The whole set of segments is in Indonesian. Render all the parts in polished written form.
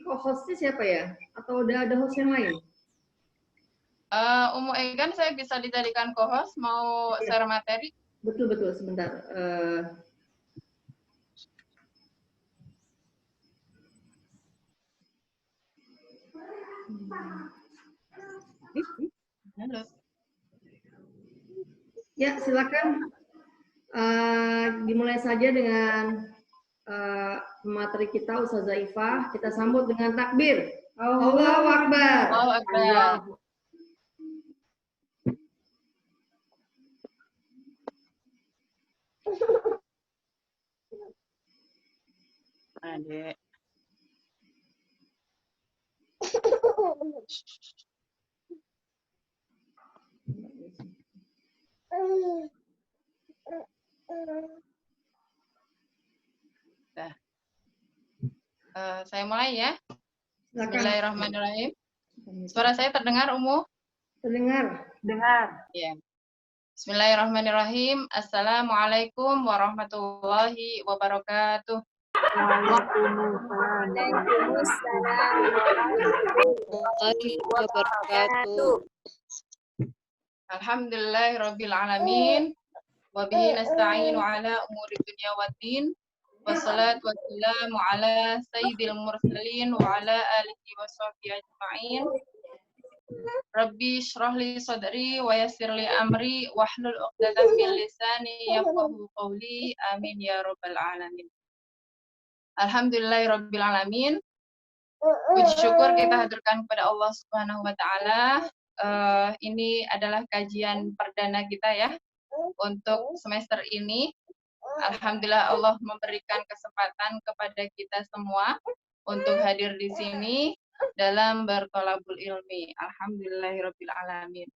co-hostnya siapa ya? Atau udah ada host yang lain? Umu Egan saya bisa dijadikan co-host, mau share materi? Betul, sebentar. Halo. Ya, silakan. Dimulai saja dengan materi kita, Ustazah Ifah. Kita sambut dengan takbir. Allahu Akbar. Allahu Akbar. Adek. Nah. Saya mulai ya. Bismillahirrahmanirrahim. Suara saya terdengar, Umu? Terdengar. Ya. Bismillahirrahmanirrahim. Assalamualaikum warahmatullahi wabarakatuh. Waalaikumsalam warahmatullahi wabarakatuh. Alhamdulillahirabbil alamin. Wa bihi nasta'inu ala umuri dunya waddin. Wassalatu wassalamu ala sayyidil mursalin wa ala alihi washabbihi ajma'in. Rabbi shrah li sadri wa yassir li amri wahlul 'uqdatam min lisani yafqahu qawli. Amin ya rabbal alamin. Alhamdulillahirabbil alamin. Puji syukur kita haturkan kepada Allah Subhanahu wa taala. Ini adalah kajian perdana kita ya untuk semester ini. Alhamdulillah Allah memberikan kesempatan kepada kita semua untuk hadir di sini dalam bertolabul ilmi. Alhamdulillahirabbil alamin.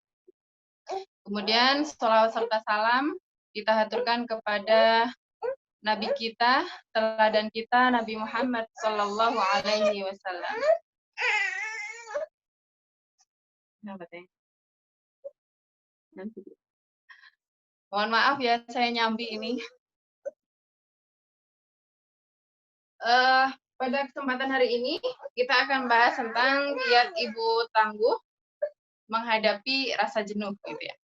Kemudian sholawat serta salam kita haturkan kepada Nabi kita, teladan kita, Nabi Muhammad Sallallahu Alaihi Wasallam. Mohon maaf ya, saya nyambi ini. Pada kesempatan hari ini, kita akan bahas tentang kiat ibu tangguh menghadapi rasa jenuh, gitu ya.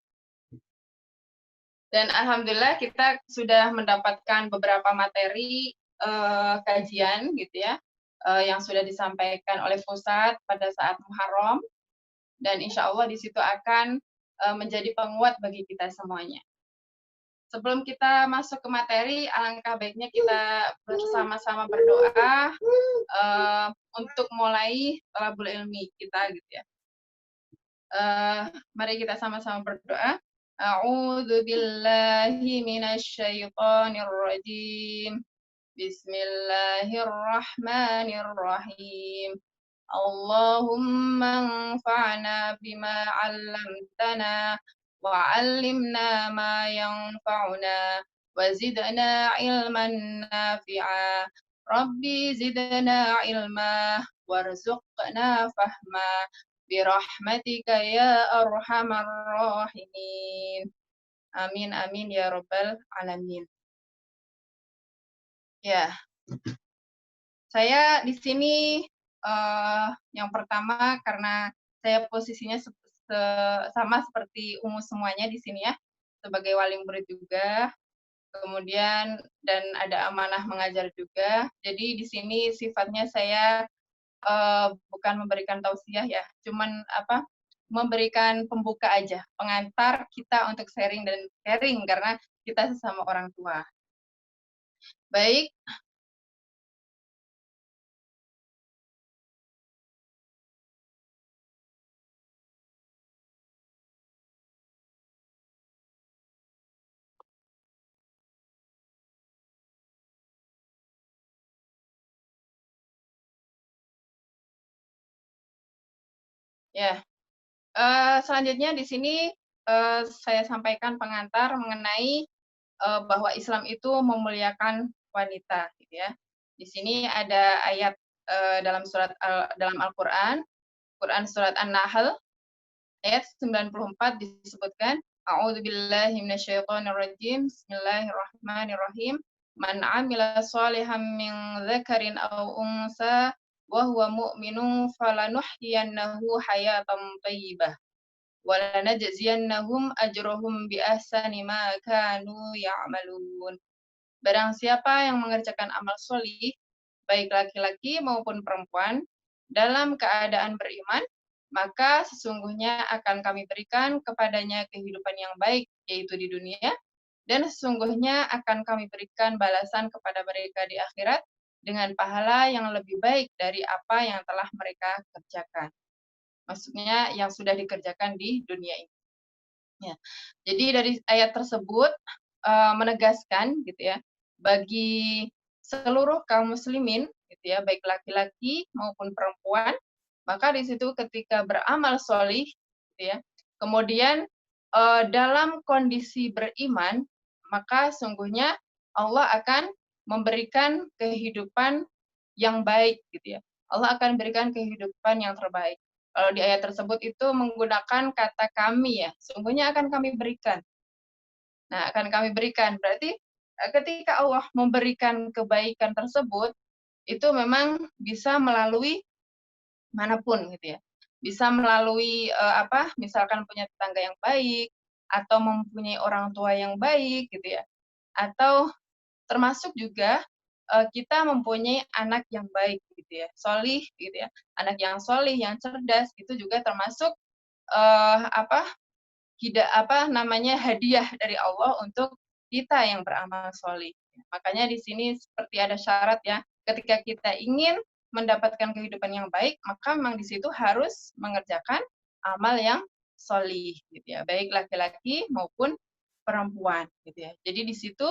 Dan alhamdulillah kita sudah mendapatkan beberapa materi kajian gitu ya yang sudah disampaikan oleh Pusat pada saat Muharram, dan insya Allah di situ akan menjadi penguat bagi kita semuanya. Sebelum kita masuk ke materi, alangkah baiknya kita bersama-sama berdoa untuk mulai thalabul ilmi kita gitu ya. Mari kita sama-sama berdoa. A'udzu billahi minasyaitonir rajim. Bismillahirrahmanirrahim. Allahumma anfa'na bima 'allamtana wa 'allimna ma yanfa'una wa zidna 'ilman nafi'a. Rabbi zidna 'ilma warzuqna fahma birahmatika ya arhamar rahimin. Amin amin ya rabbal alamin. Ya. Saya di sini yang pertama karena saya posisinya sama seperti Umu semuanya di sini ya, sebagai wali murid juga. Kemudian dan ada amanah mengajar juga. Jadi di sini sifatnya saya bukan memberikan tausiah ya, cuman memberikan pembuka aja, pengantar kita untuk sharing karena kita sesama orang tua. Baik. Ya. Selanjutnya di sini saya sampaikan pengantar mengenai bahwa Islam itu memuliakan wanita, gitu ya. Di sini ada ayat dalam Al-Qur'an, Quran surat An-Nahl ayat 94 disebutkan, A'udzubillahi minasyaitonirrajim. Bismillahirrahmanirrahim. Man 'amila shalihan min dzakarin aw unsa wa huwa mu'minun falanuhyiyannahu hayatan thayyibah wa lanajziyannahum ajrahum bi ahsani ma kanu ya'malun. Barang siapa yang mengerjakan amal solih, baik laki-laki maupun perempuan, dalam keadaan beriman, maka sesungguhnya akan kami berikan kepadanya kehidupan yang baik, yaitu di dunia, dan sesungguhnya akan kami berikan balasan kepada mereka di akhirat dengan pahala yang lebih baik dari apa yang telah mereka kerjakan. Maksudnya yang sudah dikerjakan di dunia ini. Ya. Jadi dari ayat tersebut menegaskan gitu ya, bagi seluruh kaum muslimin gitu ya, baik laki-laki maupun perempuan, maka di situ ketika beramal solih gitu ya, kemudian dalam kondisi beriman, maka sungguhnya Allah akan memberikan kehidupan yang baik gitu ya. Allah akan berikan kehidupan yang terbaik. Kalau di ayat tersebut itu menggunakan kata kami ya, sungguhnya akan kami berikan. Nah, akan kami berikan. Berarti ketika Allah memberikan kebaikan tersebut, itu memang bisa melalui manapun gitu ya. Bisa melalui misalkan punya tetangga yang baik, atau mempunyai orang tua yang baik gitu ya. Atau termasuk juga kita mempunyai anak yang baik gitu ya, solih gitu ya. Anak yang solih, yang cerdas, itu juga termasuk hadiah dari Allah untuk kita yang beramal solih. Makanya di sini seperti ada syarat ya, ketika kita ingin mendapatkan kehidupan yang baik, maka memang di situ harus mengerjakan amal yang solih, gitu ya, baik laki-laki maupun perempuan, gitu ya. Jadi di situ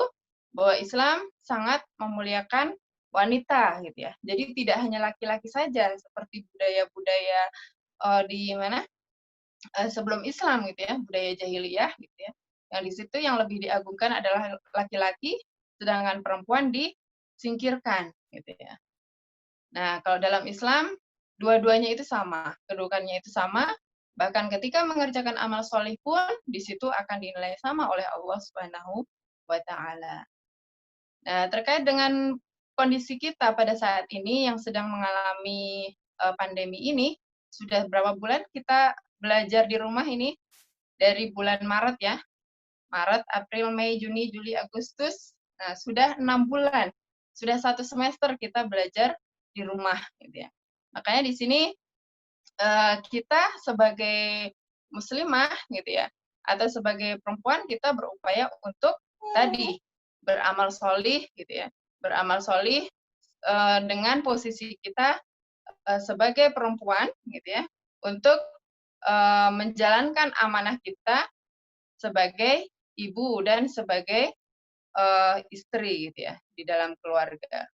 bahwa Islam sangat memuliakan wanita, gitu ya. Jadi tidak hanya laki-laki saja, seperti budaya-budaya di mana sebelum Islam gitu ya, budaya jahiliyah gitu ya. Yang di situ yang lebih diagungkan adalah laki-laki, sedangkan perempuan disingkirkan gitu ya. Nah, kalau dalam Islam dua-duanya itu sama, kedudukannya itu sama, bahkan ketika mengerjakan amal solih pun di situ akan dinilai sama oleh Allah Subhanahu wa taala. Nah, terkait dengan kondisi kita pada saat ini yang sedang mengalami pandemi ini, sudah berapa bulan kita belajar di rumah ini? Dari bulan Maret ya. Maret, April, Mei, Juni, Juli, Agustus. Nah, sudah 6 bulan. Sudah 1 semester kita belajar di rumah gitu ya. Makanya di sini kita sebagai muslimah gitu ya, atau sebagai perempuan kita berupaya untuk tadi beramal solih gitu ya. Beramal solih dengan posisi kita sebagai perempuan gitu ya, untuk menjalankan amanah kita sebagai ibu dan sebagai istri gitu ya di dalam keluarga.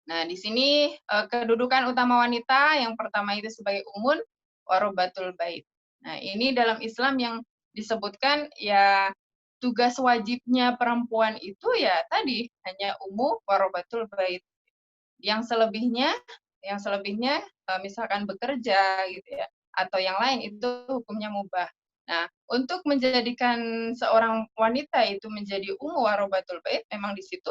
Nah, di sini kedudukan utama wanita yang pertama itu sebagai umun warobatul bait. Nah, ini dalam Islam yang disebutkan ya tugas wajibnya perempuan itu ya tadi hanya warobatul bait. Yang selebihnya misalkan bekerja gitu ya, atau yang lain itu hukumnya mubah. Nah, untuk menjadikan seorang wanita itu menjadi warobatul bait, memang di situ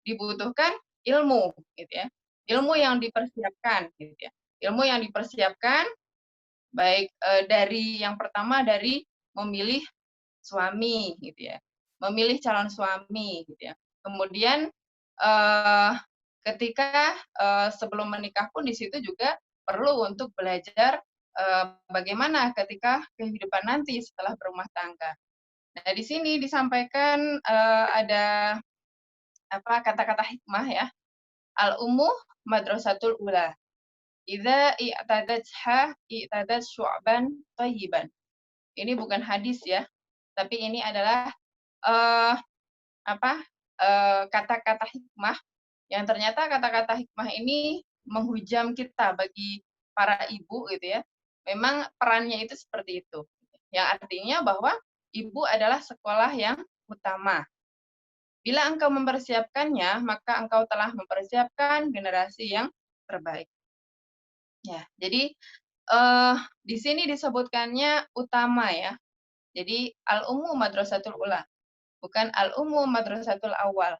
dibutuhkan ilmu, gitu ya. Ilmu yang dipersiapkan, gitu ya. Ilmu yang dipersiapkan baik dari yang pertama dari memilih suami, gitu ya. Memilih calon suami, gitu ya. Kemudian ketika sebelum menikah pun di situ juga perlu untuk belajar bagaimana ketika kehidupan nanti setelah berumah tangga. Nah, di sini disampaikan ada kata-kata hikmah ya. Al-ummu madrasatul ula. Idza i'tadat syu'ban thayyiban. Ini bukan hadis ya, tapi ini adalah kata-kata hikmah yang ternyata kata-kata hikmah ini menghujam kita bagi para ibu gitu ya. Memang perannya itu seperti itu. Yang artinya bahwa ibu adalah sekolah yang utama. Bila engkau mempersiapkannya, maka engkau telah mempersiapkan generasi yang terbaik. Ya, jadi di sini disebutkannya utama ya. Jadi al-ummu madrasatul ula, bukan al-ummu madrasatul awal.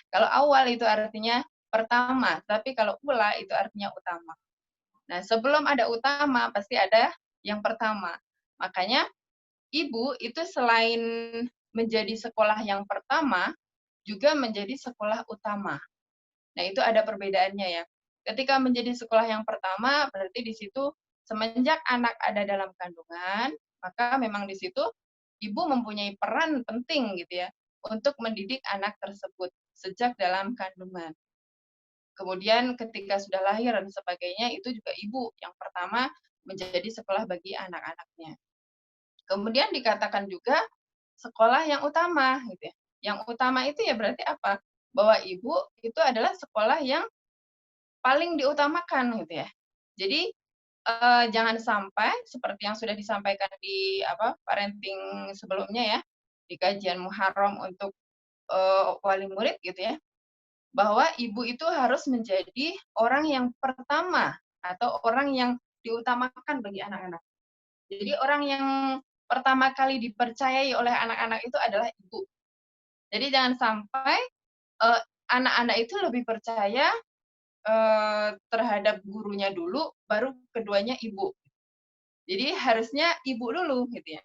Kalau awal itu artinya pertama, tapi kalau ula itu artinya utama. Nah, sebelum ada utama pasti ada yang pertama. Makanya ibu itu selain menjadi sekolah yang pertama, juga menjadi sekolah utama. Nah, itu ada perbedaannya ya. Ketika menjadi sekolah yang pertama, berarti di situ semenjak anak ada dalam kandungan, maka memang di situ ibu mempunyai peran penting gitu ya untuk mendidik anak tersebut sejak dalam kandungan. Kemudian ketika sudah lahir dan sebagainya, itu juga ibu yang pertama menjadi sekolah bagi anak-anaknya. Kemudian dikatakan juga sekolah yang utama gitu ya. Yang utama itu ya berarti apa? Bahwa ibu itu adalah sekolah yang paling diutamakan gitu ya. Jadi jangan sampai seperti yang sudah disampaikan di parenting sebelumnya ya, di kajian Muharram untuk wali murid gitu ya, bahwa ibu itu harus menjadi orang yang pertama atau orang yang diutamakan bagi anak-anak. Jadi orang yang pertama kali dipercayai oleh anak-anak itu adalah ibu. Jadi jangan sampai anak-anak itu lebih percaya terhadap gurunya dulu, baru keduanya ibu. Jadi harusnya ibu dulu gitu ya.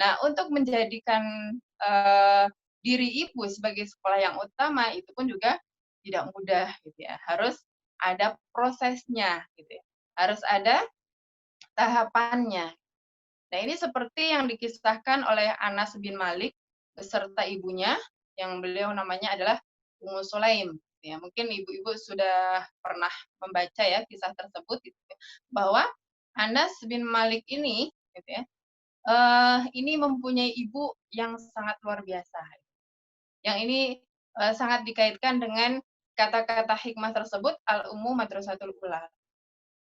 Nah, untuk menjadikan diri ibu sebagai sekolah yang utama itu pun juga tidak mudah gitu ya. Harus ada prosesnya gitu ya. Harus ada tahapannya. Nah, ini seperti yang dikisahkan oleh Anas bin Malik beserta ibunya yang beliau namanya adalah Ummu Sulaim. Ya, mungkin ibu-ibu sudah pernah membaca ya kisah tersebut gitu, bahwa Anas bin Malik ini gitu ya, ini mempunyai ibu yang sangat luar biasa. Yang ini sangat dikaitkan dengan kata-kata hikmah tersebut, al-ummu madrasatul ula.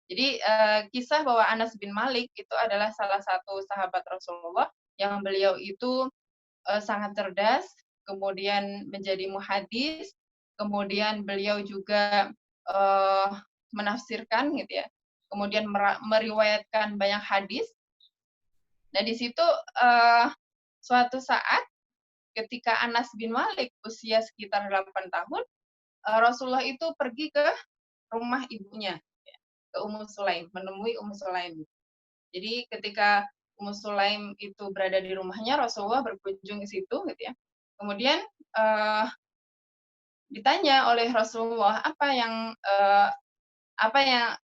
Jadi kisah bahwa Anas bin Malik itu adalah salah satu sahabat Rasulullah yang beliau itu sangat cerdas, kemudian menjadi muhadis, kemudian beliau juga menafsirkan gitu ya, kemudian meriwayatkan banyak hadis. Nah, di situ suatu saat ketika Anas bin Malik usia sekitar 8 tahun, Rasulullah itu pergi ke rumah ibunya, ke Ummu Sulaim, menemui Ummu Sulaim. Jadi ketika Ummu Sulaim itu berada di rumahnya, Rasulullah berkunjung ke situ gitu ya. Kemudian ditanya oleh Rasulullah apa yang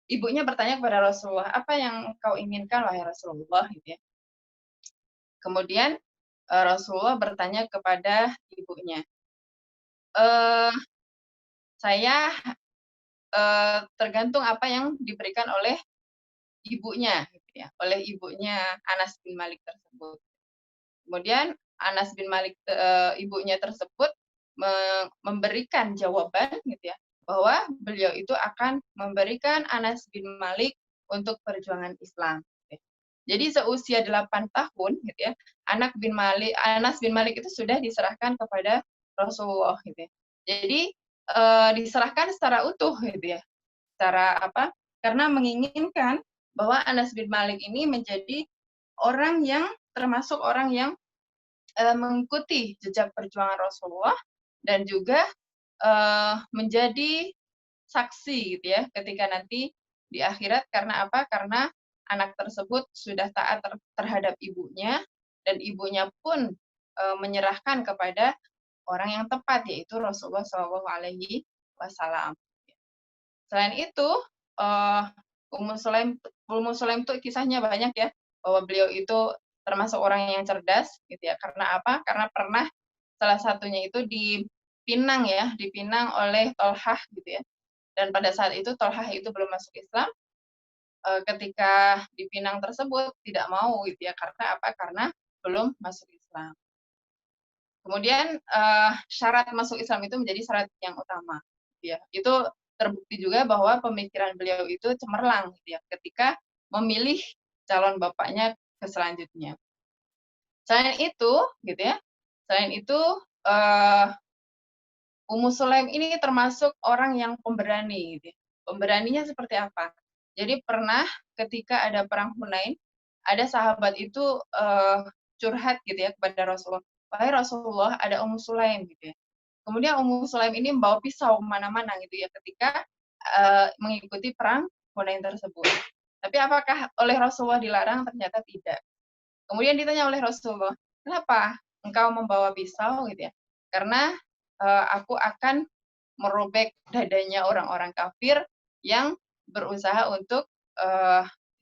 ibunya bertanya kepada Rasulullah, apa yang kau inginkan wahai Rasulullah gitu ya. Kemudian Rasulullah bertanya kepada ibunya, saya tergantung apa yang diberikan oleh ibunya, gitu ya, oleh ibunya Anas bin Malik tersebut. Kemudian Anas bin Malik ibunya tersebut memberikan jawaban, gitu ya, bahwa beliau itu akan memberikan Anas bin Malik untuk perjuangan Islam. Jadi seusia 8 tahun, gitu ya, Anas bin Malik itu sudah diserahkan kepada Rasulullah, gitu ya. Jadi diserahkan secara utuh, gitu ya. Secara apa? Karena menginginkan bahwa Anas bin Malik ini menjadi orang yang termasuk orang yang mengikuti jejak perjuangan Rasulullah dan juga menjadi saksi, gitu ya, ketika nanti di akhirat. Karena apa? Karena anak tersebut sudah taat terhadap ibunya dan ibunya pun menyerahkan kepada orang yang tepat, yaitu Rasulullah SAW. Selain itu, Ummu Sulaim itu kisahnya banyak ya, bahwa beliau itu termasuk orang yang cerdas, gitu ya. Karena apa? Karena pernah salah satunya itu dipinang oleh Tolhah, gitu ya. Dan pada saat itu Tolhah itu belum masuk Islam. Ketika dipinang tersebut tidak mau, gitu ya. Karena apa? Karena belum masuk Islam. Kemudian syarat masuk Islam itu menjadi syarat yang utama, gitu ya. Itu terbukti juga bahwa pemikiran beliau itu cemerlang, gitu ya, ketika memilih calon bapaknya ke selanjutnya. Selain itu, gitu ya, Ummu Sulaim ini termasuk orang yang pemberani, gitu ya. Pemberaninya seperti apa? Jadi pernah ketika ada perang Hunain, ada sahabat itu curhat, gitu ya, kepada Rasulullah. Wahai Rasulullah, ada Ummu Sulaim, gitu ya. kemudian Ummu Sulaim ini membawa pisau kemana-mana gitu ya ketika mengikuti perang Hunain tersebut. Tapi apakah oleh Rasulullah dilarang? Ternyata tidak. Kemudian ditanya oleh Rasulullah, kenapa engkau membawa pisau gitu ya? Karena aku akan merobek dadanya orang-orang kafir yang berusaha untuk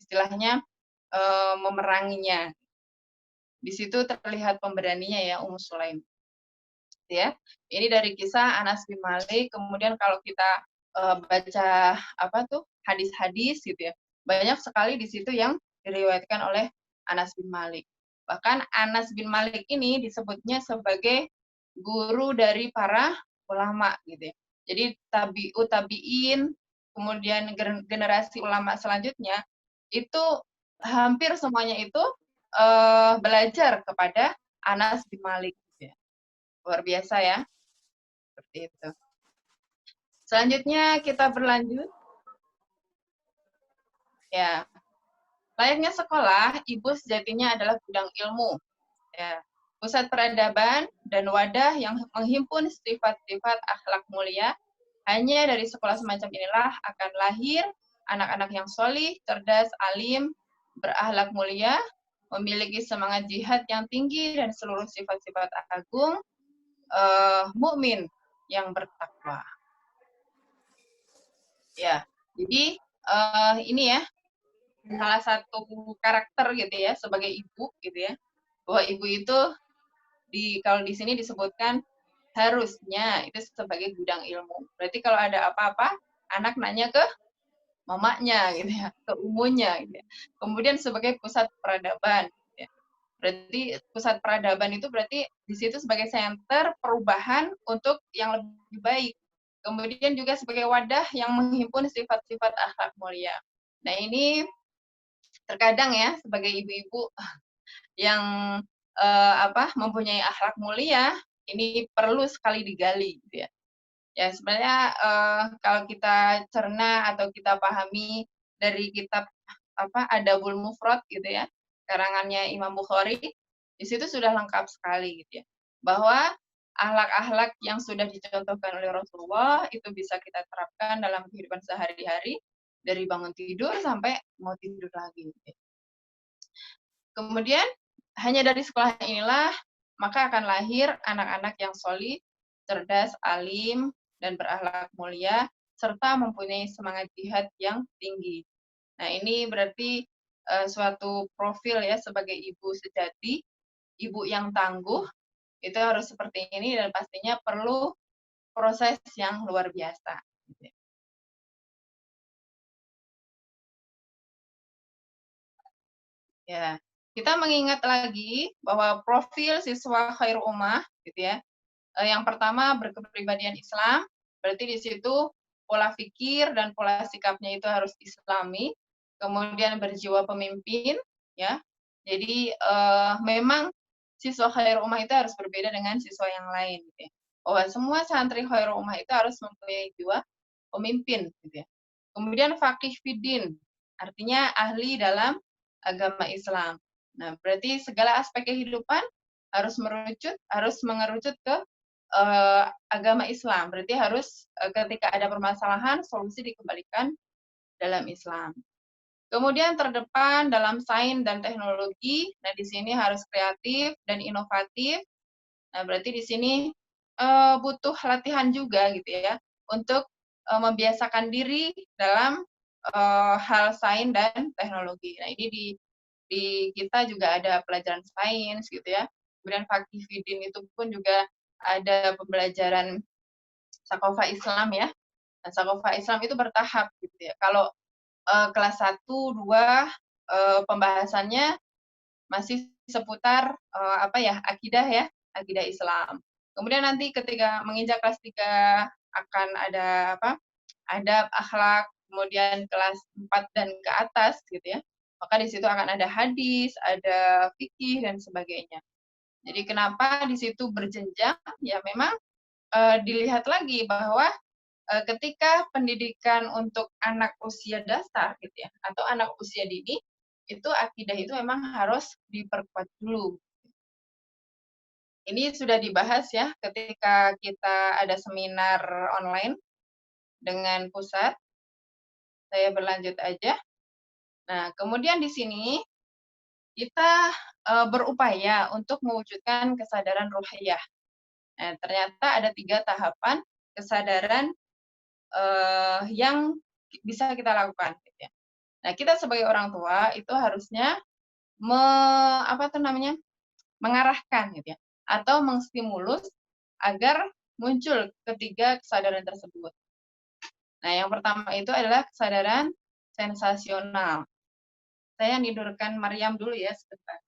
istilahnya memeranginya. Di situ terlihat pemberaninya ya Ummu Sulaim. Ya, ini dari kisah Anas bin Malik. Kemudian kalau kita baca apa tuh hadis-hadis gitu ya, banyak sekali di situ yang diriwayatkan oleh Anas bin Malik. Bahkan Anas bin Malik ini disebutnya sebagai guru dari para ulama gitu ya. Jadi tabi'in, kemudian generasi ulama selanjutnya itu hampir semuanya itu belajar kepada Anas bin Malik. Gitu ya. Luar biasa ya, seperti itu. Selanjutnya kita berlanjut. Ya, layaknya sekolah, ibu sejatinya adalah gudang ilmu. Ya, pusat peradaban dan wadah yang menghimpun sifat-sifat akhlak mulia. Hanya dari sekolah semacam inilah akan lahir anak-anak yang solih, cerdas, alim, berakhlak mulia, memiliki semangat jihad yang tinggi dan seluruh sifat-sifat agung, mukmin yang bertakwa. Ya, jadi ini ya salah satu karakter gitu ya sebagai ibu gitu ya, bahwa ibu itu kalau di sini disebutkan harusnya itu sebagai gudang ilmu. Berarti kalau ada apa-apa anak nanya ke mamanya gitu ya, ke umunya gitu ya. Kemudian sebagai pusat peradaban gitu ya. Berarti pusat peradaban itu berarti di situ sebagai center perubahan untuk yang lebih baik. Kemudian juga sebagai wadah yang menghimpun sifat-sifat akhlak mulia. Nah, ini terkadang ya sebagai ibu-ibu yang mempunyai akhlak mulia, ini perlu sekali digali gitu ya. Ya, sebenarnya kalau kita cerna atau kita pahami dari kitab Adabul Mufrad gitu ya, karangannya Imam Bukhari, di situ sudah lengkap sekali gitu ya. Bahwa akhlak-akhlak yang sudah dicontohkan oleh Rasulullah itu bisa kita terapkan dalam kehidupan sehari-hari dari bangun tidur sampai mau tidur lagi. Gitu ya. Kemudian hanya dari sekolah inilah maka akan lahir anak-anak yang solid, cerdas, alim, dan berakhlak mulia, serta mempunyai semangat jihad yang tinggi. Nah, ini berarti suatu profil ya sebagai ibu sejati, ibu yang tangguh, itu harus seperti ini dan pastinya perlu proses yang luar biasa. Ya, kita mengingat lagi bahwa profil siswa khairul ummah, gitu ya. Yang pertama berkepribadian Islam, berarti di situ pola pikir dan pola sikapnya itu harus Islami. Kemudian berjiwa pemimpin, ya. Jadi memang siswa khairul ummah itu harus berbeda dengan siswa yang lain, gitu ya. Bahwa semua santri khairul ummah itu harus mempunyai jiwa pemimpin, gitu ya. Kemudian faqih fiddin, artinya ahli dalam agama Islam. Nah, berarti segala aspek kehidupan harus mengerucut ke agama Islam. Berarti harus ketika ada permasalahan, solusi dikembalikan dalam Islam. Kemudian terdepan dalam sains dan teknologi. Nah, di sini harus kreatif dan inovatif. Nah, berarti di sini butuh latihan juga gitu ya untuk membiasakan diri dalam hal sains dan teknologi. Nah, ini di kita juga ada pelajaran sains gitu ya. Kemudian Fakih Fidin itu pun juga ada pembelajaran Sakofa Islam ya. Nah, Sakofa Islam itu bertahap gitu ya. Kalau kelas 1, 2 pembahasannya masih seputar akidah ya, akidah Islam. Kemudian nanti ketika menginjak kelas 3 akan ada adab, akhlak, kemudian kelas 4 dan ke atas gitu ya. Maka di situ akan ada hadis, ada fikih dan sebagainya. Jadi kenapa di situ berjenjang? Ya memang dilihat lagi bahwa ketika pendidikan untuk anak usia dasar gitu ya atau anak usia dini itu akidah itu memang harus diperkuat dulu. Ini sudah dibahas ya ketika kita ada seminar online dengan pusat. Saya berlanjut aja. Nah, kemudian di sini kita berupaya untuk mewujudkan kesadaran ruhiyah. Nah, ternyata ada 3 tahapan kesadaran yang bisa kita lakukan. Gitu ya. Nah, kita sebagai orang tua itu harusnya mengarahkan gitu ya, atau mengstimulus agar muncul ketiga kesadaran tersebut. Nah, yang pertama itu adalah kesadaran sensasional. Saya nidurkan Maryam dulu ya sebentar.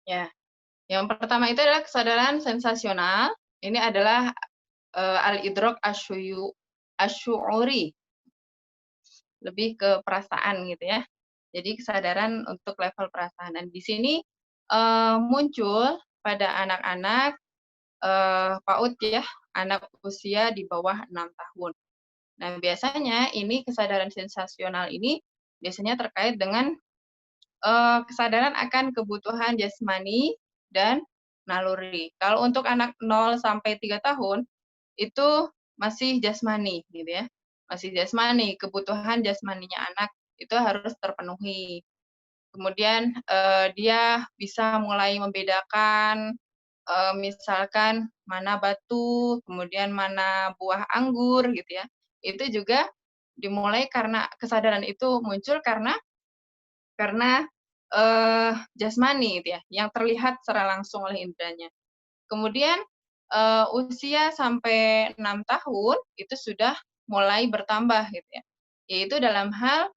Ya, yang pertama itu adalah kesadaran sensasional. Ini adalah al-idrok asyu'uri, lebih ke perasaan gitu ya. Jadi kesadaran untuk level perasaan. Dan di sini muncul pada anak-anak PAUD ya, anak usia di bawah 6 tahun. Nah, biasanya ini kesadaran sensasional ini biasanya terkait dengan kesadaran akan kebutuhan jasmani dan naluri. Kalau untuk anak 0 sampai 3 tahun itu masih jasmani gitu ya. Masih jasmani, kebutuhan jasmaninya anak itu harus terpenuhi. Kemudian dia bisa mulai membedakan misalkan mana batu, kemudian mana buah anggur gitu ya. Itu juga dimulai karena kesadaran itu muncul karena jasmani gitu ya, yang terlihat secara langsung oleh indranya. Kemudian usia sampai 6 tahun itu sudah mulai bertambah gitu ya. Yaitu dalam hal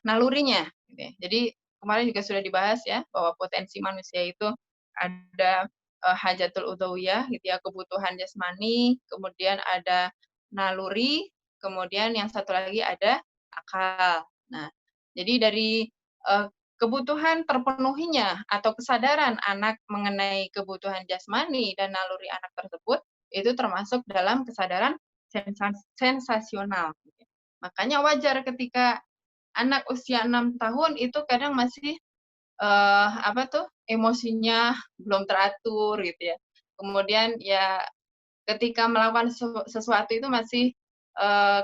nalurinya gitu ya. Jadi kemarin juga sudah dibahas ya bahwa potensi manusia itu ada hajatul udhawiyah gitu ya, kebutuhan jasmani, kemudian ada naluri, kemudian yang satu lagi ada akal. Nah, jadi dari kebutuhan terpenuhinya atau kesadaran anak mengenai kebutuhan jasmani dan naluri anak tersebut itu termasuk dalam kesadaran sensasional. Makanya wajar ketika anak usia 6 tahun itu kadang masih emosinya belum teratur gitu ya. Kemudian ya ketika melakukan sesuatu itu masih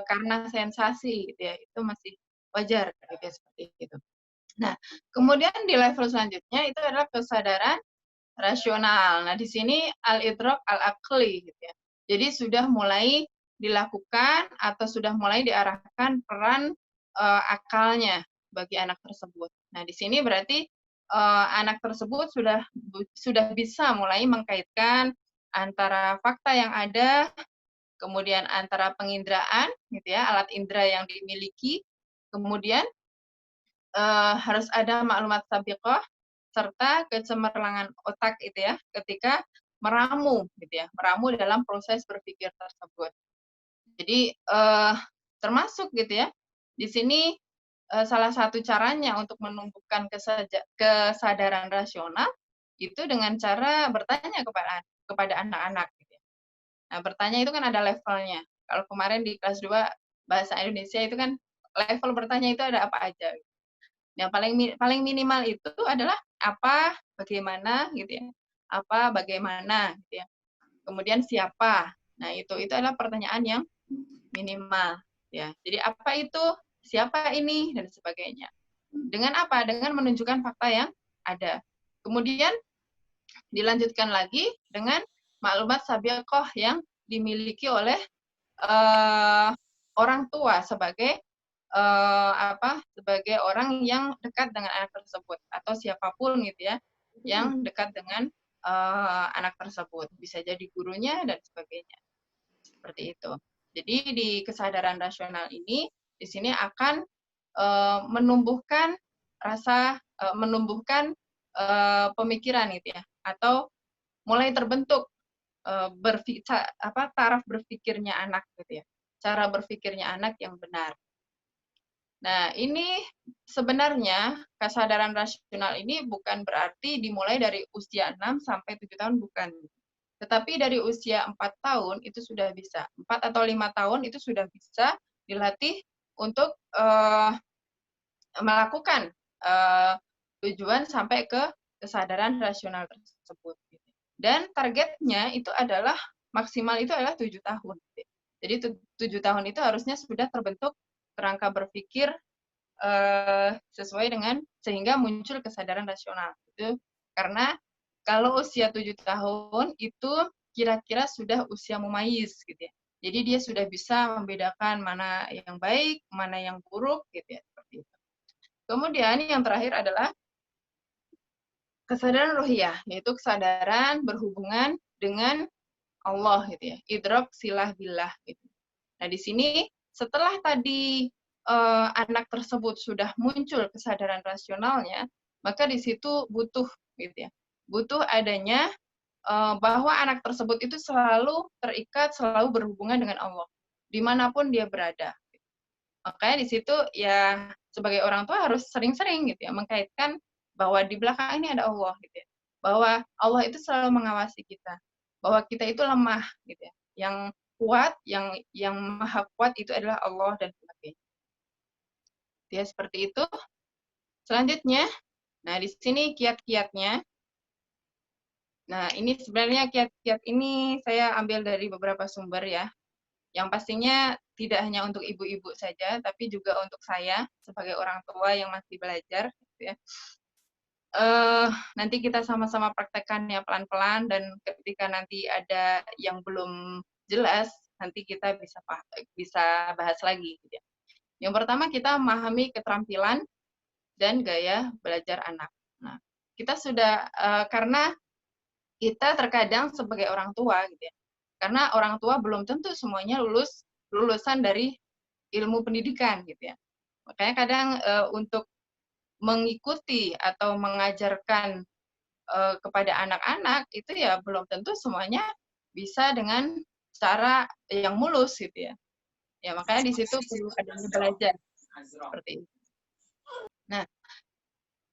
karena sensasi gitu ya, itu masih wajar gitu ya, seperti itu. Nah, kemudian di level selanjutnya itu adalah kesadaran rasional. Nah, di sini al-idrok al-aqli gitu ya. Jadi sudah mulai dilakukan atau sudah mulai diarahkan peran akalnya bagi anak tersebut. Nah, di sini berarti anak tersebut sudah bisa mulai mengkaitkan antara fakta yang ada, kemudian antara penginderaan gitu ya, alat indera yang dimiliki, kemudian harus ada maklumat sabiqah serta kecemerlangan otak itu ya ketika meramu gitu ya, meramu dalam proses berpikir tersebut. Jadi termasuk gitu ya, di sini salah satu caranya untuk menumbuhkan kesadaran rasional itu dengan cara bertanya kepada anak-anak. Gitu ya. Nah, bertanya itu kan ada levelnya. Kalau kemarin di kelas 2 bahasa Indonesia itu kan level bertanya itu ada apa aja. Yang paling minimal itu adalah apa, bagaimana gitu ya. Apa, bagaimana gitu ya. Kemudian siapa. Nah, itu adalah pertanyaan yang minimal ya. Jadi apa itu, siapa ini dan sebagainya. Dengan apa? Dengan menunjukkan fakta yang ada. Kemudian dilanjutkan lagi dengan maklumat sabiqah yang dimiliki oleh orang tua sebagai sebagai orang yang dekat dengan anak tersebut atau siapapun gitu ya yang dekat dengan anak tersebut, bisa jadi gurunya dan sebagainya, seperti itu. Jadi di kesadaran rasional ini di sini akan menumbuhkan pemikiran gitu ya, atau mulai terbentuk taraf berpikirnya anak gitu ya, cara berpikirnya anak yang benar. Nah, ini sebenarnya kesadaran rasional ini bukan berarti dimulai dari usia 6 sampai 7 tahun, bukan. Tetapi dari usia 4 tahun itu sudah bisa. 4 atau 5 tahun itu sudah bisa dilatih untuk melakukan tujuan sampai ke kesadaran rasional tersebut. Dan targetnya itu adalah maksimal itu adalah 7 tahun. Jadi 7 tahun itu harusnya sudah terbentuk kerangka berpikir sesuai dengan sehingga muncul kesadaran rasional. Itu karena kalau usia 7 tahun itu kira-kira sudah usia mumayyiz gitu ya. Jadi dia sudah bisa membedakan mana yang baik, mana yang buruk gitu ya, seperti itu. Kemudian yang terakhir adalah kesadaran ruhiyah, yaitu kesadaran berhubungan dengan Allah gitu ya. Idrok silah billah gitu. Nah, di sini setelah tadi anak tersebut sudah muncul kesadaran rasionalnya, maka di situ butuh gitu ya. Butuh adanya bahwa anak tersebut itu selalu terikat, selalu berhubungan dengan Allah dimanapun dia berada. Makanya di situ ya sebagai orang tua harus sering-sering gitu ya mengkaitkan bahwa di belakang ini ada Allah gitu ya. Bahwa Allah itu selalu mengawasi kita. Bahwa kita itu lemah gitu ya. Yang kuat, yang maha kuat itu adalah Allah dan sebagainya. Ya seperti itu. Selanjutnya, nah di sini kiat-kiatnya. Nah, ini sebenarnya kiat-kiat ini saya ambil dari beberapa sumber ya. Yang pastinya tidak hanya untuk ibu-ibu saja, tapi juga untuk saya sebagai orang tua yang masih belajar. Gitu ya. Nanti kita sama-sama praktekkan ya pelan-pelan, dan ketika nanti ada yang belum jelas, nanti kita bisa bahas lagi. Gitu ya. Yang pertama kita memahami keterampilan dan gaya belajar anak. Nah, kita sudah karena kita terkadang sebagai orang tua, gitu ya, karena orang tua belum tentu semuanya lulusan dari ilmu pendidikan, gitu ya. Makanya kadang untuk mengikuti atau mengajarkan kepada anak-anak itu ya belum tentu semuanya bisa dengan cara yang mulus, gitu ya. Ya makanya di situ perlu adanya belajar seperti itu. Nah,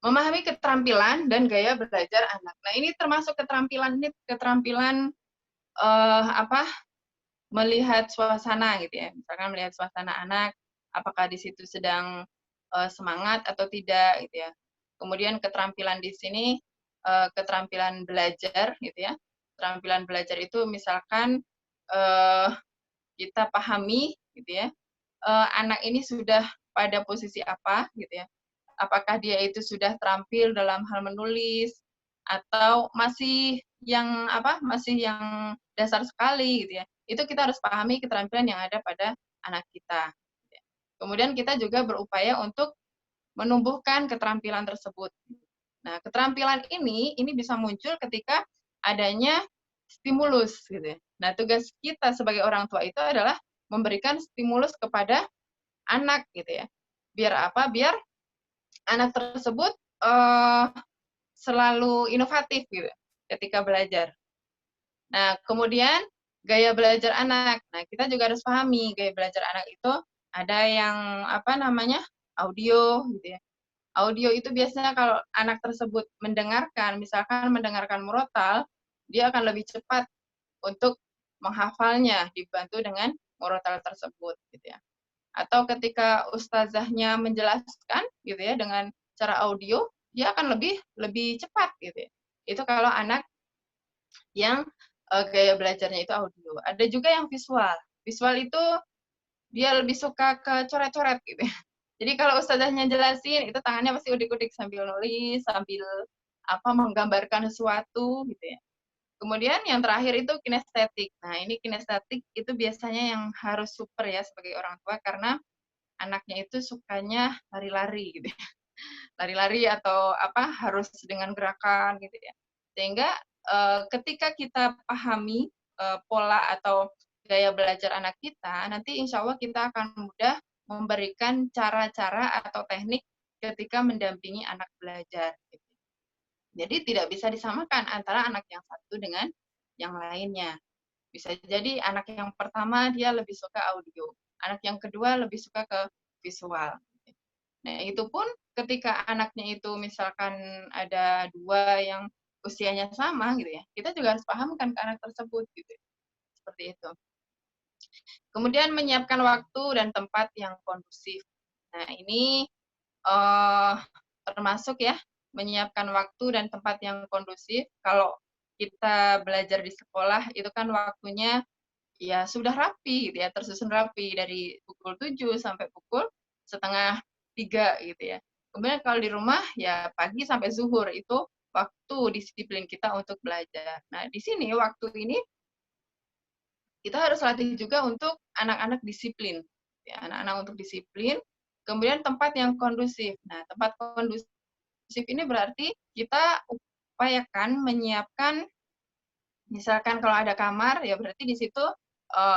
memahami keterampilan dan gaya belajar anak. Nah, ini termasuk keterampilan melihat suasana gitu ya. Misalkan melihat suasana anak, apakah di situ sedang semangat atau tidak gitu ya. Kemudian keterampilan di sini keterampilan belajar gitu ya. Keterampilan belajar itu misalkan kita pahami gitu ya. Anak ini sudah pada posisi apa gitu ya. Apakah dia itu sudah terampil dalam hal menulis atau masih yang dasar sekali gitu ya. Itu kita harus pahami keterampilan yang ada pada anak kita. Kemudian kita juga berupaya untuk menumbuhkan keterampilan tersebut. Nah, keterampilan ini bisa muncul ketika adanya stimulus gitu ya. Nah, tugas kita sebagai orang tua itu adalah memberikan stimulus kepada anak gitu ya. Biar apa? Biar anak tersebut selalu inovatif gitu ketika belajar. Nah, kemudian gaya belajar anak. Nah, kita juga harus pahami gaya belajar anak itu ada yang audio gitu ya. Audio itu biasanya kalau anak tersebut mendengarkan, misalkan mendengarkan murotal, dia akan lebih cepat untuk menghafalnya dibantu dengan murotal tersebut gitu ya. Atau ketika ustazahnya menjelaskan gitu ya dengan cara audio, dia akan lebih cepat gitu ya. Itu kalau anak yang gaya belajarnya itu audio. Ada juga yang visual. Visual itu dia lebih suka ke coret-coret gitu ya. Jadi kalau ustazahnya jelasin, itu tangannya pasti udik-udik sambil nulis, sambil menggambarkan sesuatu gitu ya. Kemudian yang terakhir itu kinestetik. Nah, ini kinestetik itu biasanya yang harus super ya sebagai orang tua, karena anaknya itu sukanya lari-lari gitu ya. Lari-lari atau harus dengan gerakan gitu ya. Sehingga ketika kita pahami pola atau gaya belajar anak kita, nanti insya Allah kita akan mudah memberikan cara-cara atau teknik ketika mendampingi anak belajar. Gitu. Jadi tidak bisa disamakan antara anak yang satu dengan yang lainnya. Bisa jadi anak yang pertama dia lebih suka audio, anak yang kedua lebih suka ke visual. Nah, itu pun ketika anaknya itu misalkan ada 2 yang usianya sama gitu ya, kita juga harus pahamkan ke anak tersebut gitu, seperti itu. Kemudian menyiapkan waktu dan tempat yang kondusif. Nah, ini termasuk ya, menyiapkan waktu dan tempat yang kondusif. Kalau kita belajar di sekolah itu kan waktunya ya sudah rapi gitu ya, tersusun rapi dari pukul 7 sampai pukul setengah 3 gitu ya. Kemudian kalau di rumah ya pagi sampai zuhur itu waktu disiplin kita untuk belajar. Nah, di sini waktu ini kita harus latih juga untuk anak-anak disiplin. Ya, anak-anak untuk disiplin. Kemudian tempat yang kondusif. Nah, tempat kondusif ini berarti kita upayakan menyiapkan, misalkan kalau ada kamar, ya berarti di situ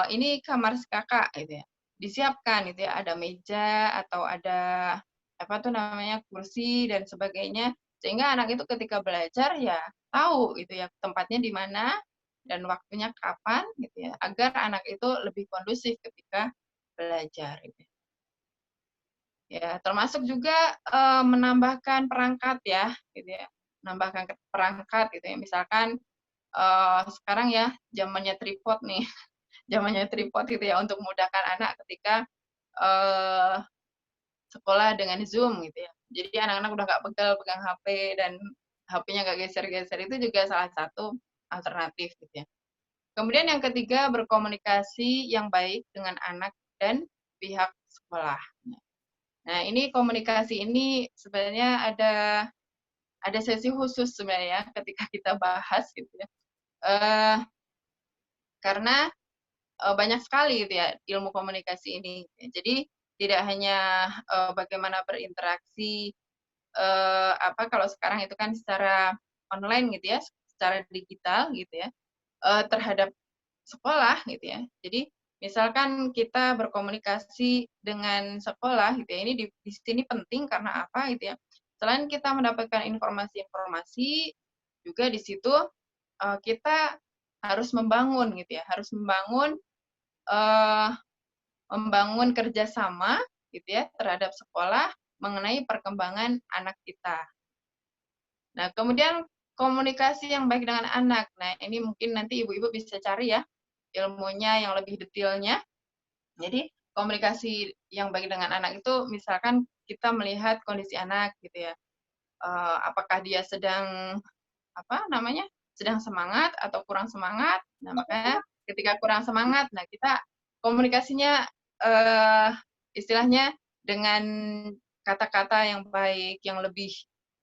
ini kamar si kakak gitu ya. Disiapkan gitu ya, ada meja atau ada apa tuh namanya kursi dan sebagainya, sehingga anak itu ketika belajar ya tahu gitu ya tempatnya di mana dan waktunya kapan gitu ya, agar anak itu lebih kondusif ketika belajar gitu. Ya, termasuk juga menambahkan perangkat ya, gitu ya. Menambahkan perangkat gitu ya. Misalkan sekarang ya zamannya tripod nih, zamannya tripod gitu ya untuk memudahkan anak ketika sekolah dengan Zoom gitu ya. Jadi anak-anak udah nggak pegel pegang HP dan HP-nya nggak geser-geser, itu juga salah satu alternatif gitu ya. Kemudian yang ketiga, berkomunikasi yang baik dengan anak dan pihak sekolah. Nah, ini komunikasi ini sebenarnya ada sesi khusus sebenarnya ketika kita bahas gitu ya. Karena banyak sekali gitu ya ilmu komunikasi ini. Jadi tidak hanya bagaimana berinteraksi kalau sekarang itu kan secara online gitu ya, secara digital gitu ya, terhadap sekolah gitu ya. Jadi misalkan kita berkomunikasi dengan sekolah gitu ya, ini di sini penting karena apa gitu ya. Selain kita mendapatkan informasi-informasi, juga di situ kita harus membangun gitu ya, harus membangun kerjasama gitu ya terhadap sekolah mengenai perkembangan anak kita. Nah, kemudian komunikasi yang baik dengan anak. Nah, ini mungkin nanti ibu-ibu bisa cari ya ilmunya yang lebih detailnya. Jadi, komunikasi yang baik dengan anak itu misalkan kita melihat kondisi anak gitu ya. Apakah dia sedang sedang semangat atau kurang semangat. Nah, makanya ketika kurang semangat, nah kita komunikasinya istilahnya dengan kata-kata yang baik, yang lebih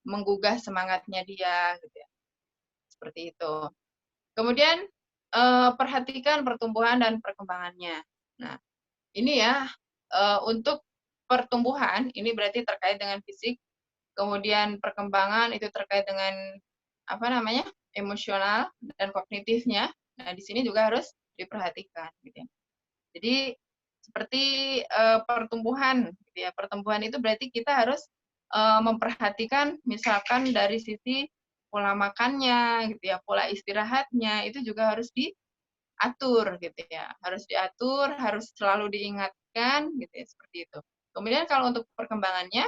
menggugah semangatnya dia gitu ya. Seperti itu. Kemudian perhatikan pertumbuhan dan perkembangannya. Nah, ini ya untuk pertumbuhan ini berarti terkait dengan fisik, kemudian perkembangan itu terkait dengan emosional dan kognitifnya. Nah, di sini juga harus diperhatikan gitu ya. Jadi seperti pertumbuhan gitu ya. Pertumbuhan itu berarti kita harus memperhatikan misalkan dari sisi pola makannya gitu ya, pola istirahatnya itu juga harus diatur gitu ya. Harus diatur, harus selalu diingatkan gitu ya, seperti itu. Kemudian kalau untuk perkembangannya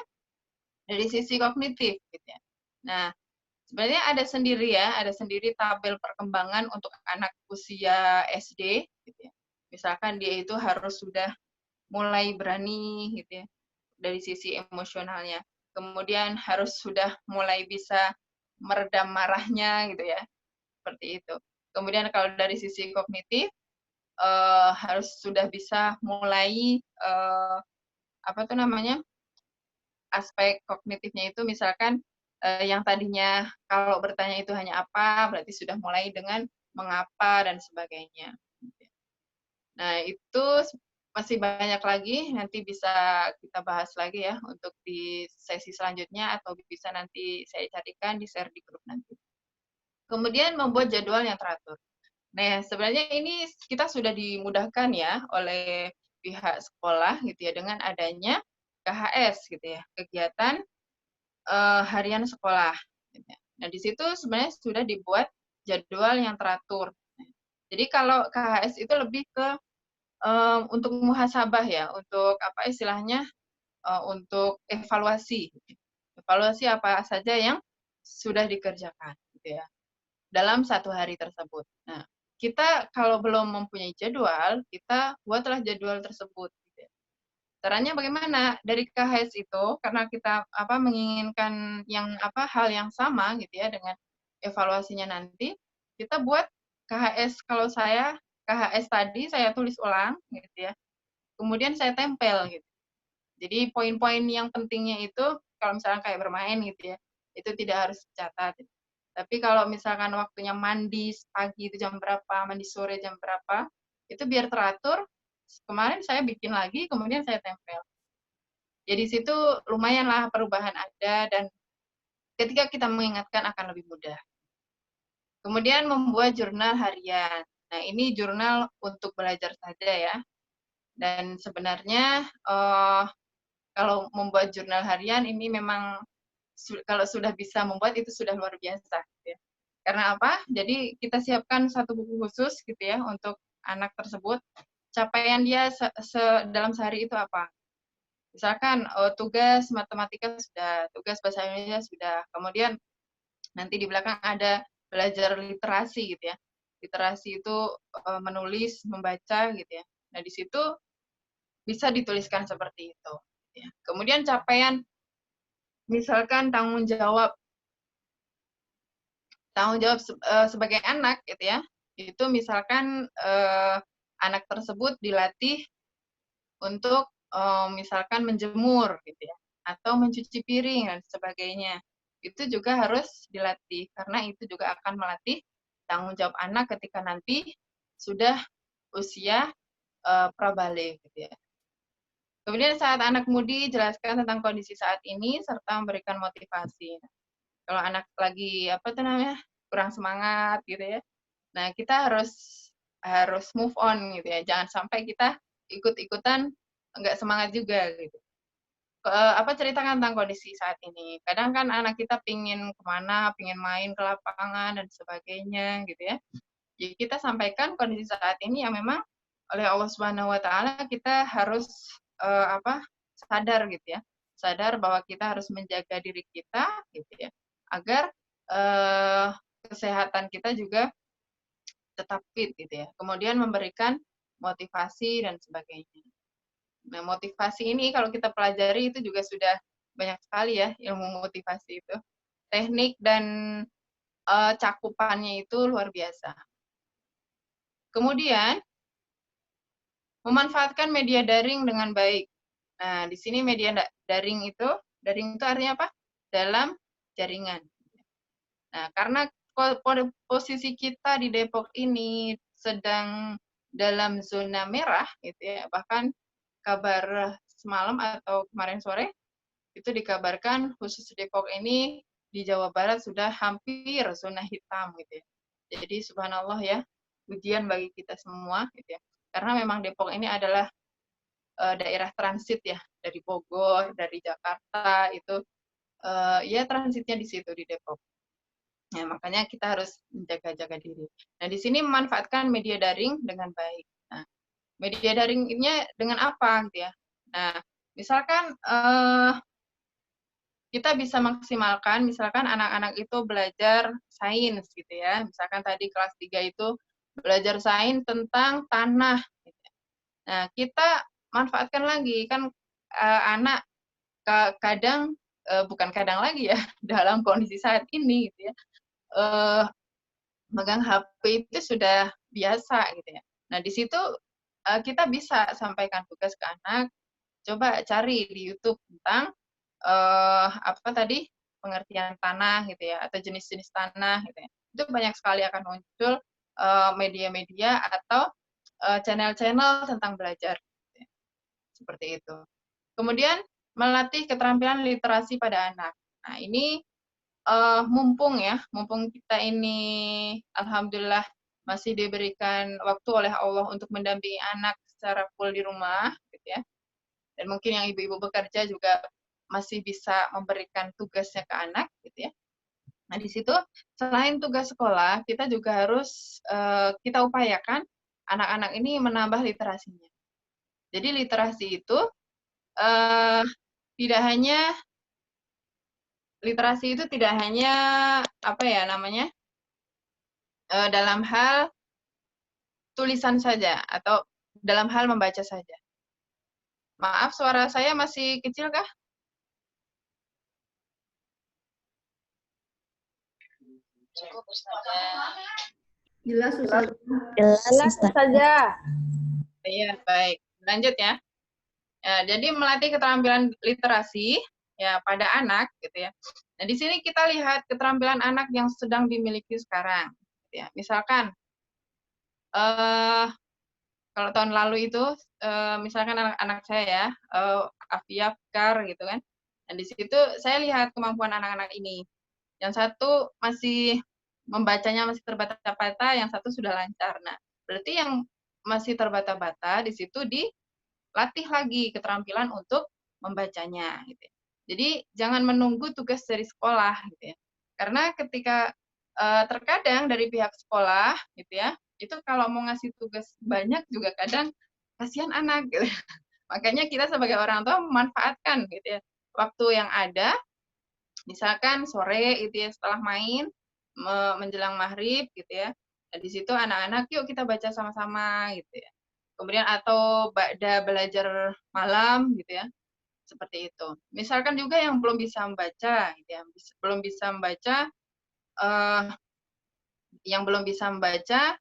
dari sisi kognitif gitu ya. Nah, sebenarnya ada sendiri tabel perkembangan untuk anak usia SD gitu ya. Misalkan dia itu harus sudah mulai berani gitu ya dari sisi emosionalnya. Kemudian harus sudah mulai bisa meredam marahnya gitu ya. Seperti itu. Kemudian kalau dari sisi kognitif harus sudah bisa mulai aspek kognitifnya itu misalkan yang tadinya kalau bertanya itu hanya apa, berarti sudah mulai dengan mengapa dan sebagainya. Nah, itu masih banyak lagi, nanti bisa kita bahas lagi ya untuk di sesi selanjutnya atau bisa nanti saya carikan di share di grup nanti. Kemudian membuat jadwal yang teratur. Nah, sebenarnya ini kita sudah dimudahkan ya oleh pihak sekolah gitu ya dengan adanya KHS gitu ya, kegiatan harian sekolah. Nah, di situ sebenarnya sudah dibuat jadwal yang teratur. Jadi kalau KHS itu lebih ke untuk muhasabah ya, untuk apa istilahnya untuk evaluasi. Evaluasi apa saja yang sudah dikerjakan, gitu ya, dalam satu hari tersebut. Nah, kita kalau belum mempunyai jadwal, kita buatlah jadwal tersebut. Gitu ya. Caranya bagaimana? Dari KHS itu, karena kita menginginkan hal yang sama, gitu ya, dengan evaluasinya nanti, kita buat KHS. Kalau saya KHS tadi saya tulis ulang, gitu ya. Kemudian saya tempel, gitu. Jadi poin-poin yang pentingnya itu, kalau misalnya kayak bermain gitu ya, itu tidak harus dicatat. Tapi kalau misalkan waktunya mandi pagi itu jam berapa, mandi sore jam berapa, itu biar teratur. Kemarin saya bikin lagi, kemudian saya tempel. Jadi situ lumayanlah perubahan ada, dan ketika kita mengingatkan akan lebih mudah. Kemudian membuat jurnal harian. Nah, ini jurnal untuk belajar saja ya. Dan sebenarnya kalau membuat jurnal harian ini memang kalau sudah bisa membuat itu sudah luar biasa. Gitu ya. Karena apa? Jadi kita siapkan satu buku khusus gitu ya untuk anak tersebut. Capaian dia dalam sehari itu apa? Misalkan tugas matematika sudah, tugas bahasa Indonesia sudah. Kemudian nanti di belakang ada belajar literasi gitu ya. Literasi itu menulis, membaca gitu ya. Nah di situ bisa dituliskan seperti itu. Ya. Kemudian capaian, misalkan tanggung jawab sebagai anak gitu ya, itu misalkan anak tersebut dilatih untuk misalkan menjemur gitu ya, atau mencuci piring dan sebagainya. Itu juga harus dilatih karena itu juga akan melatih tanggung jawab anak ketika nanti sudah usia prabaligh gitu ya. Kemudian saat anak mudi, jelaskan tentang kondisi saat ini serta memberikan motivasi. Kalau anak lagi kurang semangat gitu ya. Nah, kita harus move on gitu ya. Jangan sampai kita ikut-ikutan nggak semangat juga gitu. Ceritakan tentang kondisi saat ini. Kadang kan anak kita pingin kemana, pingin main ke lapangan dan sebagainya gitu ya. Jadi kita sampaikan kondisi saat ini yang memang oleh Allah Subhanahu wa taala kita harus sadar gitu ya. Sadar bahwa kita harus menjaga diri kita gitu ya. Agar kesehatan kita juga tetap fit gitu ya. Kemudian memberikan motivasi dan sebagainya. Nah, motivasi ini kalau kita pelajari itu juga sudah banyak sekali ya ilmu motivasi itu. Teknik dan cakupannya itu luar biasa. Kemudian memanfaatkan media daring dengan baik. Nah, di sini media daring itu artinya apa? Dalam jaringan. Nah, karena posisi kita di Depok ini sedang dalam zona merah, gitu ya, bahkan kabar semalam atau kemarin sore itu dikabarkan khusus Depok ini di Jawa Barat sudah hampir zona hitam, gitu ya. Jadi subhanallah ya, ujian bagi kita semua, gitu ya. Karena memang Depok ini adalah daerah transit ya, dari Bogor, dari Jakarta, itu ya transitnya di situ di Depok. Nah, makanya kita harus menjaga-jaga diri. Nah, di sini memanfaatkan media daring dengan baik. Nah, media daringnya dengan apa gitu ya? Nah, misalkan kita bisa maksimalkan, misalkan anak-anak itu belajar sains gitu ya. Misalkan tadi kelas 3 itu belajar sains tentang tanah. Gitu. Nah, kita manfaatkan lagi, kan anak kadang, bukan kadang lagi ya, dalam kondisi saat ini gitu ya, megang HP itu sudah biasa gitu ya. Nah, di situ kita bisa sampaikan tugas ke anak, coba cari di YouTube tentang pengertian tanah gitu ya, atau jenis-jenis tanah gitu ya. Itu banyak sekali akan muncul media-media atau channel-channel tentang belajar. Gitu ya. Seperti itu. Kemudian melatih keterampilan literasi pada anak. Nah, ini mumpung kita ini alhamdulillah masih diberikan waktu oleh Allah untuk mendampingi anak secara full di rumah, gitu ya. Dan mungkin yang ibu-ibu bekerja juga masih bisa memberikan tugasnya ke anak, gitu ya. Nah, di situ selain tugas sekolah, kita juga harus kita upayakan anak-anak ini menambah literasinya. Jadi literasi itu tidak hanya literasi itu tidak hanya apa ya namanya dalam hal tulisan saja atau dalam hal membaca saja. Maaf, suara saya masih kecil kah? Cukup Ustazah. Jelas Ustaz. Jelas saja. Iya, baik. Lanjut ya. Jadi melatih keterampilan literasi ya pada anak gitu ya. Nah, di sini kita lihat keterampilan anak yang sedang dimiliki sekarang gitu ya. Misalkan kalau tahun lalu itu misalkan anak-anak saya ya, Afia, Fikar gitu kan. Dan di situ saya lihat kemampuan anak-anak ini. Yang satu masih membacanya masih terbata-bata, yang satu sudah lancar. Nah, berarti yang masih terbata-bata di situ dilatih lagi keterampilan untuk membacanya gitu ya. Jadi jangan menunggu tugas dari sekolah gitu ya. Karena ketika terkadang dari pihak sekolah gitu ya, itu kalau mau ngasih tugas banyak juga kadang kasihan anak gitu. Makanya kita sebagai orang tua memanfaatkan gitu ya waktu yang ada, misalkan sore itu ya setelah main menjelang maghrib gitu ya. Nah, di situ anak-anak yuk kita baca sama-sama gitu ya. Kemudian atau belajar malam gitu ya. Seperti itu. Misalkan juga yang belum bisa membaca gitu ya. Belum bisa membaca yang belum bisa membaca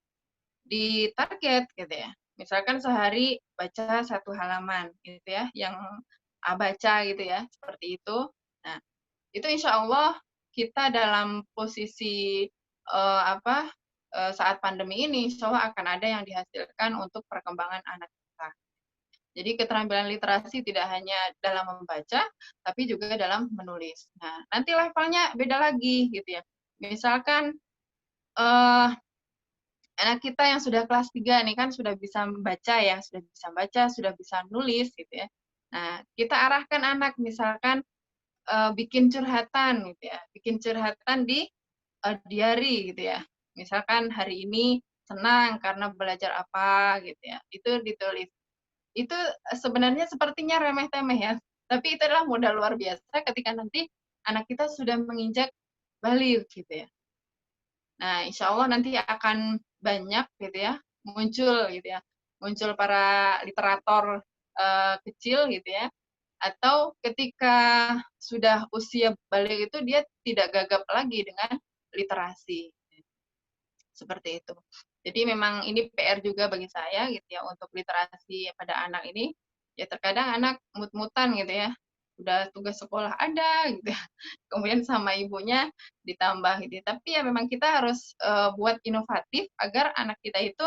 di target gitu ya. Misalkan sehari baca 1 halaman gitu ya, yang A baca gitu ya, seperti itu. Nah, itu insya Allah kita dalam posisi saat pandemi ini, insya Allah akan ada yang dihasilkan untuk perkembangan anak kita. Jadi keterampilan literasi tidak hanya dalam membaca, tapi juga dalam menulis. Nah, nanti levelnya beda lagi gitu ya. Misalkan anak kita yang sudah kelas 3 nih kan sudah bisa membaca ya, sudah bisa baca, sudah bisa nulis gitu ya. Nah, kita arahkan anak misalkan bikin curhatan gitu ya, bikin curhatan di diary gitu ya. Misalkan hari ini senang karena belajar apa gitu ya, itu ditulis. Itu sebenarnya sepertinya remeh-temeh ya, tapi itu adalah modal luar biasa ketika nanti anak kita sudah menginjak baligh gitu ya. Nah, insya Allah nanti akan banyak gitu ya, muncul gitu ya, muncul para literator kecil gitu ya, atau ketika sudah usia balik itu dia tidak gagap lagi dengan literasi. Seperti itu. Jadi memang ini PR juga bagi saya gitu ya untuk literasi pada anak ini. Ya terkadang anak mut-mutan gitu ya. Udah tugas sekolah ada gitu. Kemudian sama ibunya ditambah gitu. Tapi ya memang kita harus buat inovatif agar anak kita itu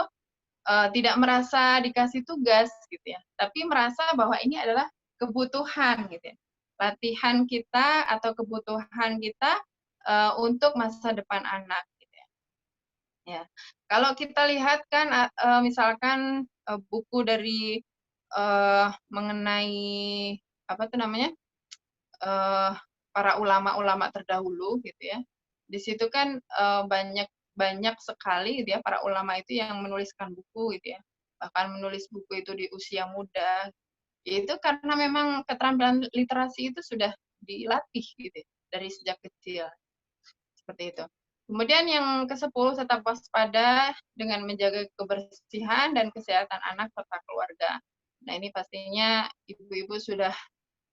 tidak merasa dikasih tugas gitu ya. Tapi merasa bahwa ini adalah kebutuhan gitu ya. Latihan kita atau kebutuhan kita untuk masa depan anak. Ya, kalau kita lihat kan misalkan buku dari mengenai apa tuh namanya para ulama-ulama terdahulu gitu ya. Di situ kan banyak banyak sekali gitu ya para ulama itu yang menuliskan buku gitu ya. Bahkan menulis buku itu di usia muda. Itu karena memang keterampilan literasi itu sudah dilatih gitu ya, dari sejak kecil. Seperti itu. Kemudian yang ke-10, tetap waspada dengan menjaga kebersihan dan kesehatan anak serta keluarga. Nah, ini pastinya ibu-ibu sudah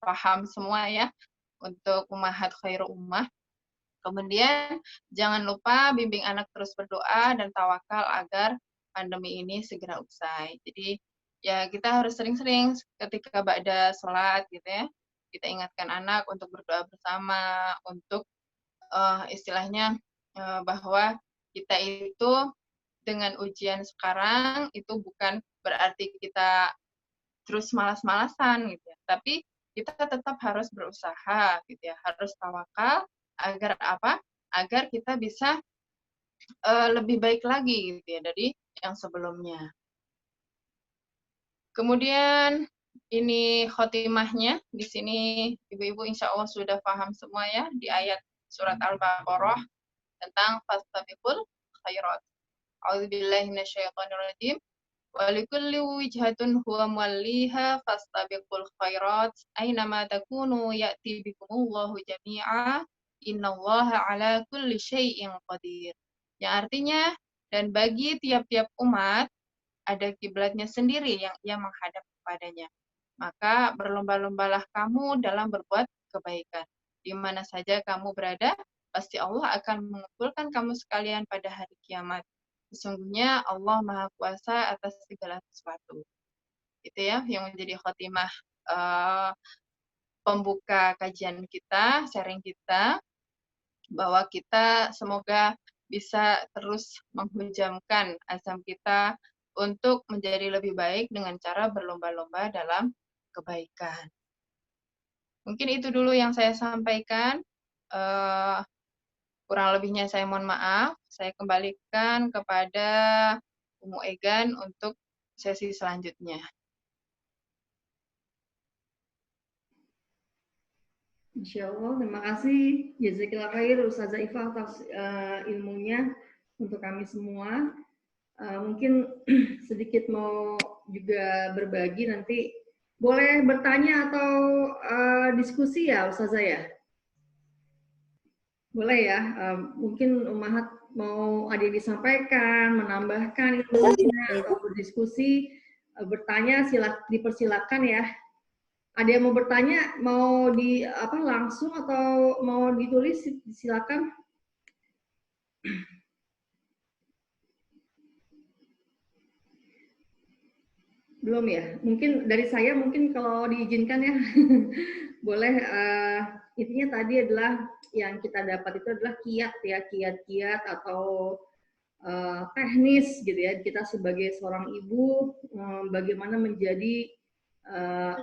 paham semua ya untuk ummahat khairu ummah. Kemudian jangan lupa bimbing anak terus berdoa dan tawakal agar pandemi ini segera usai. Jadi ya kita harus sering-sering ketika ba'da sholat gitu ya, kita ingatkan anak untuk berdoa bersama, untuk istilahnya bahwa kita itu dengan ujian sekarang itu bukan berarti kita terus malas-malasan gitu ya, tapi kita tetap harus berusaha gitu ya, harus tawakal agar apa? Agar kita bisa lebih baik lagi gitu ya dari yang sebelumnya. Kemudian ini khotimahnya di sini ibu-ibu insya Allah sudah paham semua ya di ayat surat Al-Baqarah tentang fastabiqul khairat. A'udzubillahi minasyaitonirrajim. ولكل وجهة هو موليها فاستبقوا الخيرات أينما تكونوا يأتي بكم الله جميعا إن الله على كل شيء قدير. Yang artinya, dan bagi tiap-tiap umat ada kiblatnya sendiri yang ia menghadap kepadanya. Maka berlomba-lombalah kamu dalam berbuat kebaikan. Di mana saja kamu berada, pasti Allah akan mengumpulkan kamu sekalian pada hari kiamat. Sesungguhnya Allah Maha Kuasa atas segala sesuatu. Itu ya yang menjadi khotimah pembuka kajian kita, sharing kita, bahwa kita semoga bisa terus menghujamkan azam kita untuk menjadi lebih baik dengan cara berlomba-lomba dalam kebaikan. Mungkin itu dulu yang saya sampaikan. Kurang lebihnya saya mohon maaf. Saya kembalikan kepada Umu Egan untuk sesi selanjutnya. Insya Allah, terima kasih. Jazakallah khair Ustazah Ifa atas ilmunya untuk kami semua. Mungkin sedikit mau juga berbagi, nanti boleh bertanya atau diskusi ya Ustazah ya? Boleh ya, mungkin Ummahat mau ada yang disampaikan, menambahkan ilmunya atau berdiskusi, bertanya dipersilakan ya. Ada yang mau bertanya, mau langsung atau mau ditulis, silakan. Belum ya? Mungkin dari saya, mungkin kalau diizinkan ya, boleh. Intinya tadi adalah yang kita dapat itu adalah kiat atau teknis gitu ya. Kita sebagai seorang ibu, bagaimana menjadi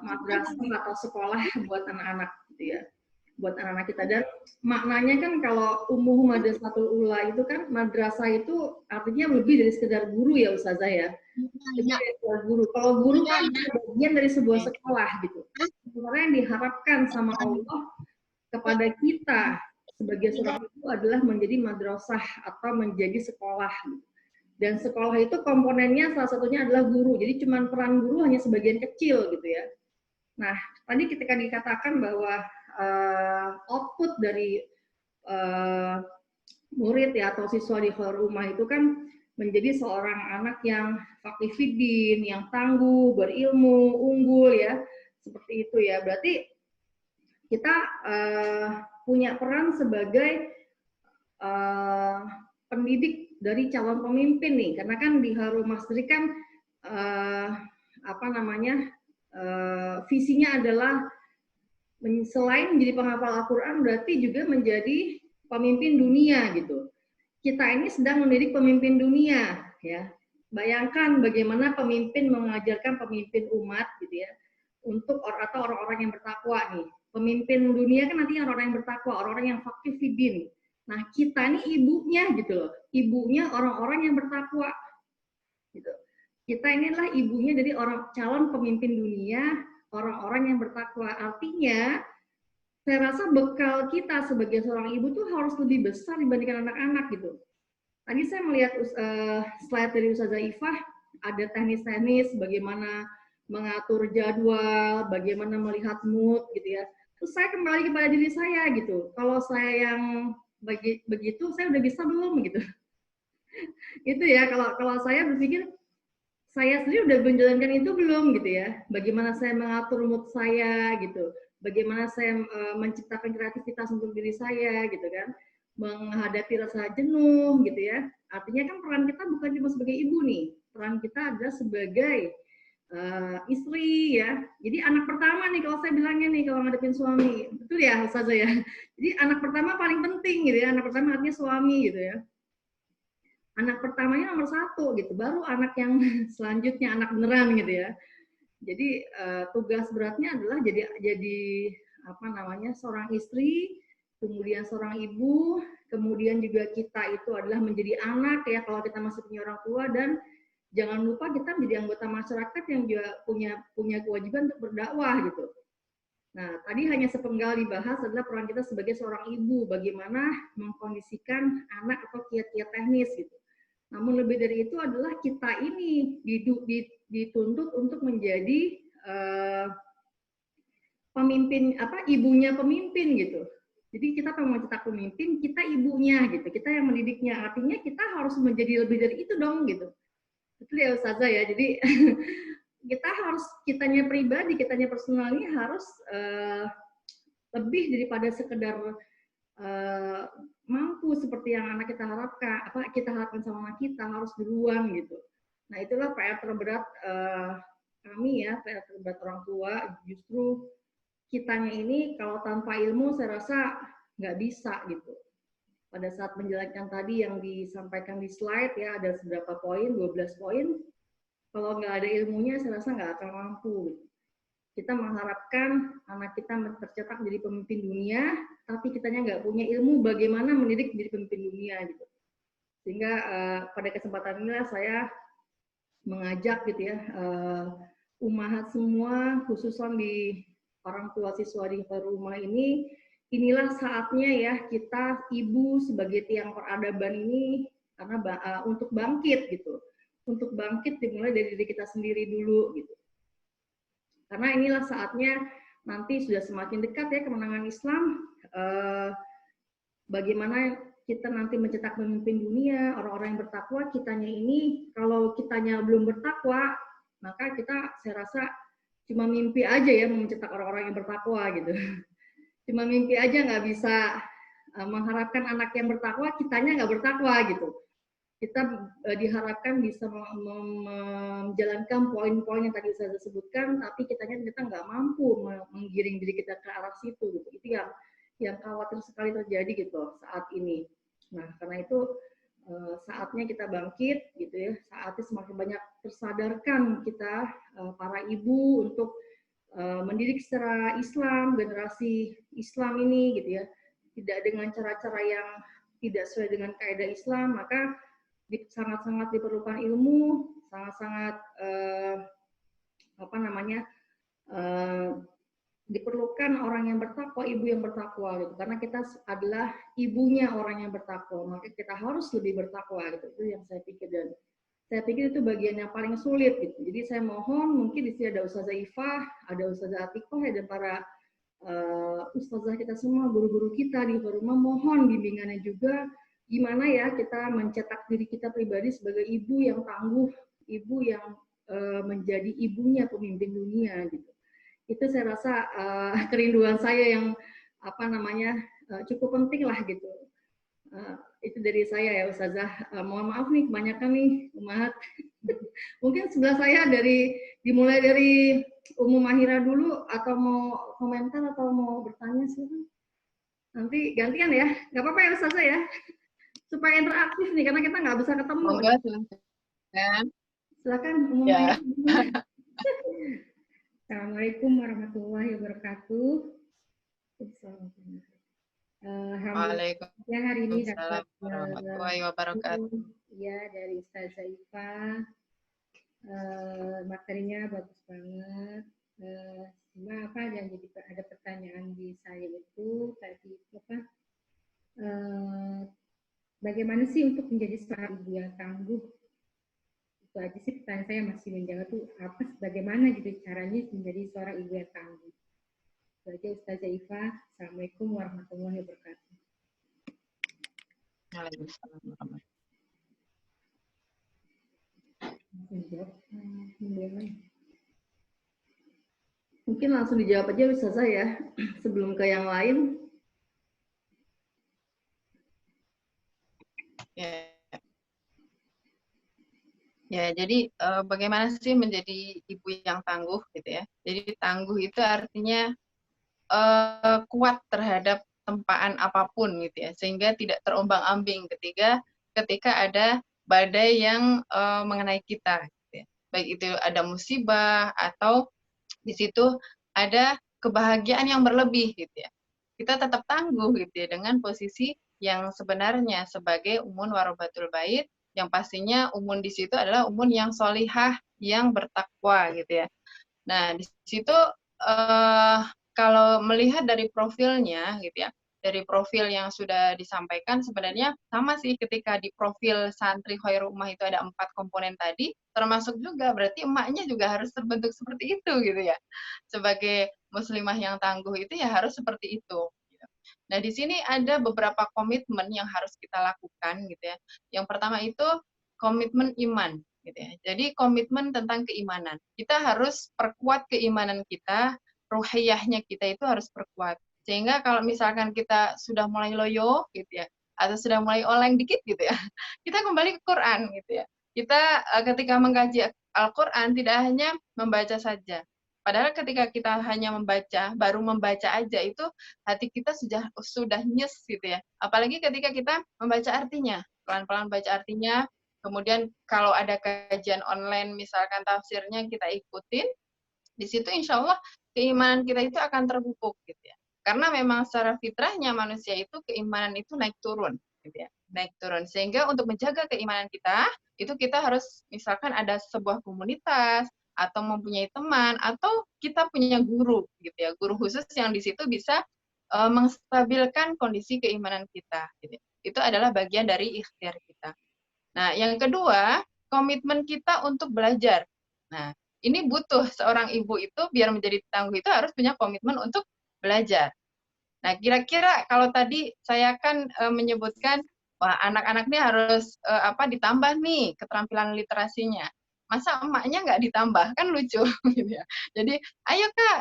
madrasah atau sekolah buat anak-anak gitu ya, buat anak-anak kita. Dan maknanya kan kalau Ummuh Madrasatul Ula itu kan madrasah itu artinya lebih dari sekedar guru ya Ustazah ya. Guru. Kalau guru kan bagian dari sebuah sekolah gitu. Sebenarnya yang diharapkan sama Allah kepada kita sebagai seorang ibu adalah menjadi madrasah atau menjadi sekolah. Dan sekolah itu komponennya salah satunya adalah guru. Jadi cuma peran guru hanya sebagian kecil gitu ya. Nah, tadi ketika dikatakan bahwa output dari murid ya atau siswa di rumah itu kan menjadi seorang anak yang faqih fiddin, yang tangguh, berilmu, unggul ya. Seperti itu ya. Berarti kita punya peran sebagai pendidik dari calon pemimpin nih, karena kan di Harum Masri kan visinya adalah selain menjadi penghafal Al-Quran berarti juga menjadi pemimpin dunia gitu. Kita ini sedang mendidik pemimpin dunia ya. Bayangkan bagaimana pemimpin mengajarkan pemimpin umat gitu ya, untuk atau orang-orang yang bertakwa nih. Pemimpin dunia kan nanti orang-orang yang bertakwa, orang-orang yang faqih fiddin. Nah, kita nih ibunya gitu loh. Ibunya orang-orang yang bertakwa. Gitu. Kita ini adalah ibunya dari orang calon pemimpin dunia, orang-orang yang bertakwa. Artinya, saya rasa bekal kita sebagai seorang ibu tuh harus lebih besar dibandingkan anak-anak gitu. Tadi saya melihat slide dari Ustazah Ifah, ada teknis-teknis bagaimana mengatur jadwal, bagaimana melihat mood gitu ya. Terus saya kembali kepada diri saya gitu. Kalau saya yang begitu, saya udah bisa belum gitu. Itu ya, kalau saya berpikir, saya sendiri udah menjalankan itu belum gitu ya. Bagaimana saya mengatur mood saya gitu. Bagaimana saya menciptakan kreativitas untuk diri saya gitu kan. Menghadapi rasa jenuh gitu ya. Artinya kan peran kita bukan cuma sebagai ibu nih. Peran kita adalah sebagai istri ya. Jadi anak pertama nih kalau saya bilangnya nih kalau ngadepin suami. Betul ya Ustazah ya. Jadi anak pertama paling penting gitu ya. Anak pertama artinya suami gitu ya. Anak pertamanya nomor 1 gitu, baru anak yang selanjutnya anak beneran gitu ya. Jadi tugas beratnya adalah jadi seorang istri, kemudian seorang ibu, kemudian juga kita itu adalah menjadi anak ya kalau kita masih punya orang tua, dan jangan lupa kita menjadi anggota masyarakat yang juga punya kewajiban untuk berdakwah gitu. Nah, tadi hanya sepenggal dibahas adalah peran kita sebagai seorang ibu, bagaimana mengkondisikan anak atau kiat-kiat teknis gitu. Namun lebih dari itu adalah kita ini dituntut untuk menjadi pemimpin, ibunya pemimpin gitu. Jadi kita mau mencetak pemimpin, kita ibunya gitu, kita yang mendidiknya. Artinya kita harus menjadi lebih dari itu dong gitu. Betul ya Ustazah ya. Jadi kita harus, kitanya pribadi, kitanya personalnya harus lebih daripada sekedar mampu seperti yang anak kita harapkan, kita harapkan sama anak kita, harus duluan gitu. Nah itulah PR terberat kami ya, PR terberat orang tua. Justru kitanya ini kalau tanpa ilmu saya rasa nggak bisa gitu. Pada saat menjalankan tadi yang disampaikan di slide ya, ada seberapa poin, 12 poin. Kalau nggak ada ilmunya saya rasa nggak akan mampu. Kita mengharapkan anak kita tercetak menjadi pemimpin dunia, tapi kitanya nggak punya ilmu bagaimana mendidik menjadi pemimpin dunia gitu. Sehingga pada kesempatan inilah saya mengajak gitu ya, ummahat semua, khususnya di orang tua siswa di rumah ini, inilah saatnya ya kita ibu sebagai tiang peradaban ini karena untuk bangkit gitu, untuk bangkit dimulai dari diri kita sendiri dulu gitu. Karena inilah saatnya nanti sudah semakin dekat ya kemenangan Islam. Bagaimana kita nanti mencetak pemimpin dunia, orang-orang yang bertakwa, kitanya ini kalau kitanya belum bertakwa, maka kita saya rasa cuma mimpi aja ya mencetak orang-orang yang bertakwa gitu. Cuma mimpi aja nggak bisa mengharapkan anak yang bertakwa, kitanya nggak bertakwa gitu. Kita diharapkan bisa menjalankan poin-poin yang tadi saya sebutkan, tapi kita nggak mampu menggiring diri kita ke arah situ gitu. Itu yang khawatir sekali terjadi gitu saat ini. Nah karena itu saatnya kita bangkit gitu ya, saatnya semakin banyak tersadarkan kita para ibu untuk mendidik secara Islam, generasi Islam ini gitu ya, tidak dengan cara-cara yang tidak sesuai dengan kaidah Islam, maka sangat-sangat diperlukan ilmu, sangat-sangat diperlukan orang yang bertakwa, ibu yang bertakwa gitu. Karena kita adalah ibunya orang yang bertakwa, maka kita harus lebih bertakwa gitu. Itu yang saya pikir, dan saya pikir itu bagian yang paling sulit gitu. Jadi saya mohon, mungkin di sini ada Ustazah Ifah, ada Ustazah Atiqah dan para ustazah kita semua, guru-guru kita di rumah, mohon bimbingannya juga. Gimana ya kita mencetak diri kita pribadi sebagai ibu yang tangguh, ibu yang menjadi ibunya pemimpin dunia gitu. Itu saya rasa kerinduan saya yang cukup penting lah gitu. Itu dari saya ya Ustazah. Mohon maaf nih kebanyakan nih ummahat. Mungkin sebelah saya dimulai dari Ummu Mahira dulu, atau mau komentar atau mau bertanya sih. Nanti gantian ya, nggak apa-apa ya Ustazah ya. Supaya interaktif nih, karena kita nggak bisa ketemu. Enggak, silakan. Silakan, Ummu Ya. Assalamualaikum warahmatullahi wabarakatuh. Waalaikumsalam ya hari ini dapat warahmatullahi wabarakatuh. Ya dari Ustazah Ifah. Materinya bagus banget. Cuma yang jadi ada pertanyaan di saya itu tadi bagaimana sih untuk menjadi seorang ibu yang tangguh? Itu aja sih pertanyaan saya masih menjawab tuh bagaimana gitu caranya menjadi seorang ibu yang tangguh. Itu aja Ustazah Ifah. Assalamualaikum warahmatullahi wabarakatuh. Waalaikumsalam warahmatullahi wabarakatuh. Mungkin langsung dijawab aja Ustazah ya, sebelum ke yang lain. Ya, jadi bagaimana sih menjadi ibu yang tangguh gitu ya. Jadi tangguh itu artinya kuat terhadap tempaan apapun gitu ya, sehingga tidak terombang-ambing ketika ada badai yang mengenai kita gitu ya. Baik itu ada musibah atau di situ ada kebahagiaan yang berlebih gitu ya. Kita tetap tangguh gitu ya, dengan posisi yang sebenarnya sebagai umun warobatul bait, yang pastinya umun di situ adalah umun yang solihah, yang bertakwa gitu ya. Nah di situ kalau melihat dari profilnya gitu ya, dari profil yang sudah disampaikan sebenarnya sama sih ketika di profil santri Khairul Ummah itu ada 4 komponen tadi, termasuk juga berarti emaknya juga harus terbentuk seperti itu gitu ya. Sebagai muslimah yang tangguh itu ya harus seperti itu. Nah, di sini ada beberapa komitmen yang harus kita lakukan gitu ya. Yang pertama itu komitmen iman gitu ya. Jadi komitmen tentang keimanan. Kita harus perkuat keimanan kita, ruhiyahnya kita itu harus perkuat. Sehingga kalau misalkan kita sudah mulai loyo gitu ya, atau sudah mulai oleng dikit gitu ya, kita kembali ke Quran gitu ya. Kita ketika mengkaji Al-Quran tidak hanya membaca saja. Padahal ketika kita hanya membaca, baru membaca aja itu hati kita sudah nyes gitu ya. Apalagi ketika kita membaca artinya, pelan-pelan baca artinya, kemudian kalau ada kajian online misalkan tafsirnya kita ikutin, di situ insya Allah keimanan kita itu akan terpupuk gitu ya. Karena memang secara fitrahnya manusia itu keimanan itu naik turun gitu ya. Naik turun. Sehingga untuk menjaga keimanan kita, itu kita harus misalkan ada sebuah komunitas atau mempunyai teman atau kita punya guru gitu ya. Guru khusus yang di situ bisa menstabilkan kondisi keimanan kita gitu. Itu adalah bagian dari ikhtiar kita. Nah, yang kedua, komitmen kita untuk belajar. Nah, ini butuh seorang ibu itu biar menjadi tangguh itu harus punya komitmen untuk belajar. Nah, kira-kira kalau tadi saya kan menyebutkan wah anak-anak ini harus ditambah nih keterampilan literasinya. Masa emaknya nggak ditambah? Kan lucu gitu ya. Jadi, ayo Kak,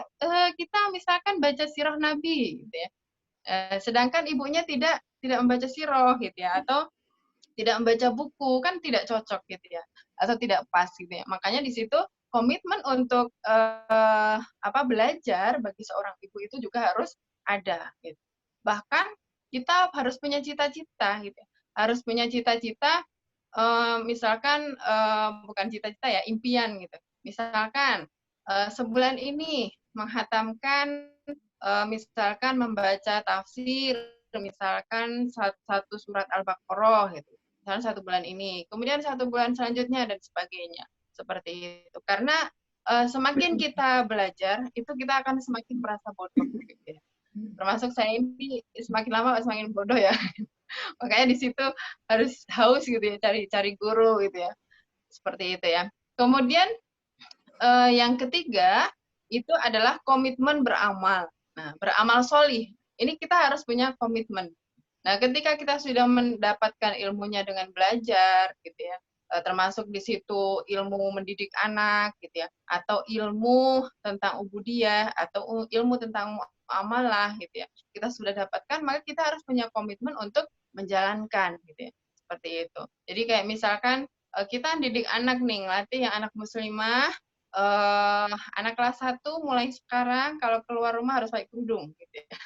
kita misalkan baca sirah Nabi gitu ya. Sedangkan ibunya tidak membaca sirah gitu ya, atau tidak membaca buku, kan tidak cocok gitu ya, atau tidak pas gitu ya. Makanya di situ komitmen untuk belajar bagi seorang ibu itu juga harus ada gitu. Bahkan kita harus punya cita-cita gitu. Harus punya cita-cita misalkan bukan cita-cita ya, impian gitu. Misalkan sebulan ini menghatamkan misalkan membaca tafsir misalkan satu surat Al-Baqarah gitu. Misalkan 1 bulan ini, kemudian 1 bulan selanjutnya dan sebagainya. Seperti itu. Karena semakin kita belajar, itu kita akan semakin merasa bodoh gitu ya. Termasuk saya ini semakin lama semakin bodoh ya. Makanya di situ harus haus gitu ya, cari guru gitu ya. Seperti itu ya. Kemudian yang ketiga itu adalah komitmen beramal. Nah, beramal solih. Ini kita harus punya komitmen. Nah, ketika kita sudah mendapatkan ilmunya dengan belajar, gitu ya, termasuk di situ ilmu mendidik anak, gitu ya, atau ilmu tentang ubudiyah, atau ilmu tentang muamalah, gitu ya, kita sudah dapatkan, maka kita harus punya komitmen untuk menjalankan, gitu ya, seperti itu. Jadi kayak misalkan kita didik anak nih, ngelatih yang anak muslimah, anak kelas 1 mulai sekarang kalau keluar rumah harus pakai kerudung, gitu ya.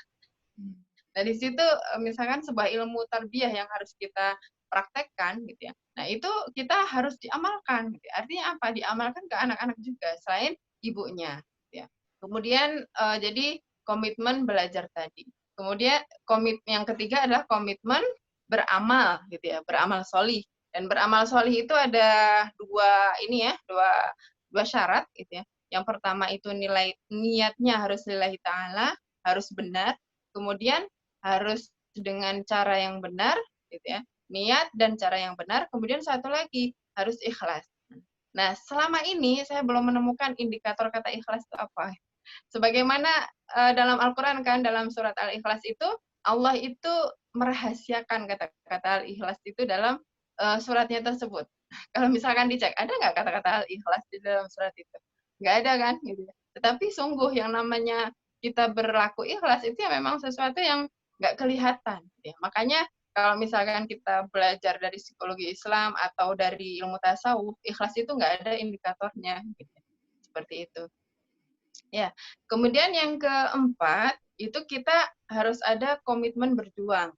Nah, di situ misalkan sebuah ilmu tarbiyah yang harus kita praktekkan gitu ya. Nah, itu kita harus diamalkan gitu. Artinya apa? Diamalkan ke anak-anak juga selain ibunya gitu ya. Kemudian jadi komitmen belajar tadi. Kemudian yang ketiga adalah komitmen beramal gitu ya, beramal solih. Dan beramal solih itu ada dua syarat gitu ya. Yang pertama itu niatnya harus lillahi ta'ala, harus benar. Kemudian harus dengan cara yang benar, gitu ya, niat dan cara yang benar. Kemudian satu lagi harus ikhlas. Nah, selama ini saya belum menemukan indikator kata ikhlas itu apa. Sebagaimana dalam Al-Quran kan, dalam surat Al-Ikhlas itu Allah itu merahasiakan kata-kata Al-Ikhlas itu dalam suratnya tersebut. Kalau misalkan dicek, ada nggak kata-kata Al-Ikhlas di dalam surat itu? Nggak ada kan? Gitu. Tetapi sungguh yang namanya kita berlaku ikhlas itu ya memang sesuatu yang nggak kelihatan. Ya. Makanya kalau misalkan kita belajar dari psikologi Islam atau dari ilmu tasawuf, ikhlas itu nggak ada indikatornya. Gitu. Seperti itu. Ya, kemudian yang keempat, itu kita harus ada komitmen berjuang.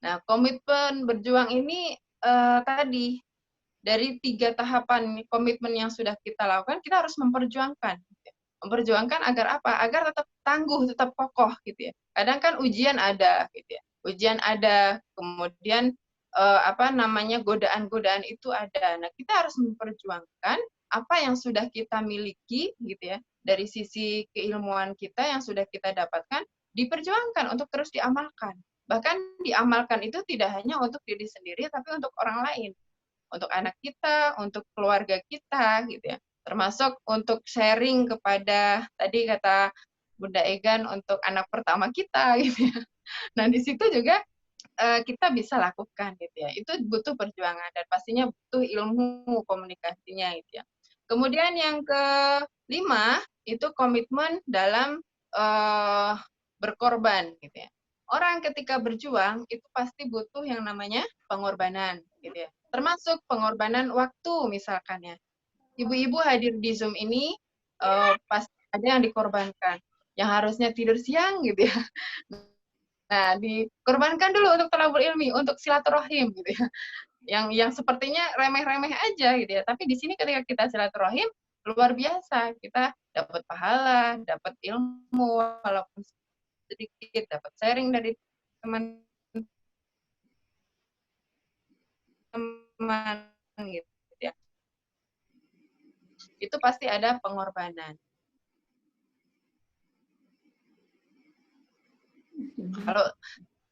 Nah komitmen berjuang ini tadi, dari 3 tahapan komitmen yang sudah kita lakukan, kita harus memperjuangkan. Memperjuangkan agar apa? Agar tetap tangguh, tetap kokoh gitu ya. Kadang kan ujian ada gitu ya. Ujian ada, kemudian godaan-godaan itu ada. Nah, kita harus memperjuangkan apa yang sudah kita miliki gitu ya, dari sisi keilmuan kita yang sudah kita dapatkan, diperjuangkan untuk terus diamalkan. Bahkan diamalkan itu tidak hanya untuk diri sendiri, tapi untuk orang lain. Untuk anak kita, untuk keluarga kita, gitu ya. Termasuk untuk sharing kepada, tadi kata Bunda Egan, untuk anak pertama kita, gitu ya. Nah, di situ juga kita bisa lakukan, gitu ya. Itu butuh perjuangan, dan pastinya butuh ilmu komunikasinya, gitu ya. Kemudian yang kelima, itu komitmen dalam berkorban, gitu ya. Orang ketika berjuang itu pasti butuh yang namanya pengorbanan, gitu ya. Termasuk pengorbanan waktu misalkan ya. Ibu-ibu hadir di Zoom ini pasti ada yang dikorbankan, yang harusnya tidur siang, gitu ya. Nah, dikorbankan dulu untuk thalabul ilmi, untuk silaturahim, gitu ya. Yang sepertinya remeh-remeh aja, gitu ya. Tapi di sini ketika kita silaturahim, luar biasa. Kita dapat pahala, dapat ilmu, walaupun sedikit, dapat sharing dari teman-teman, gitu ya. Itu pasti ada pengorbanan. Kalau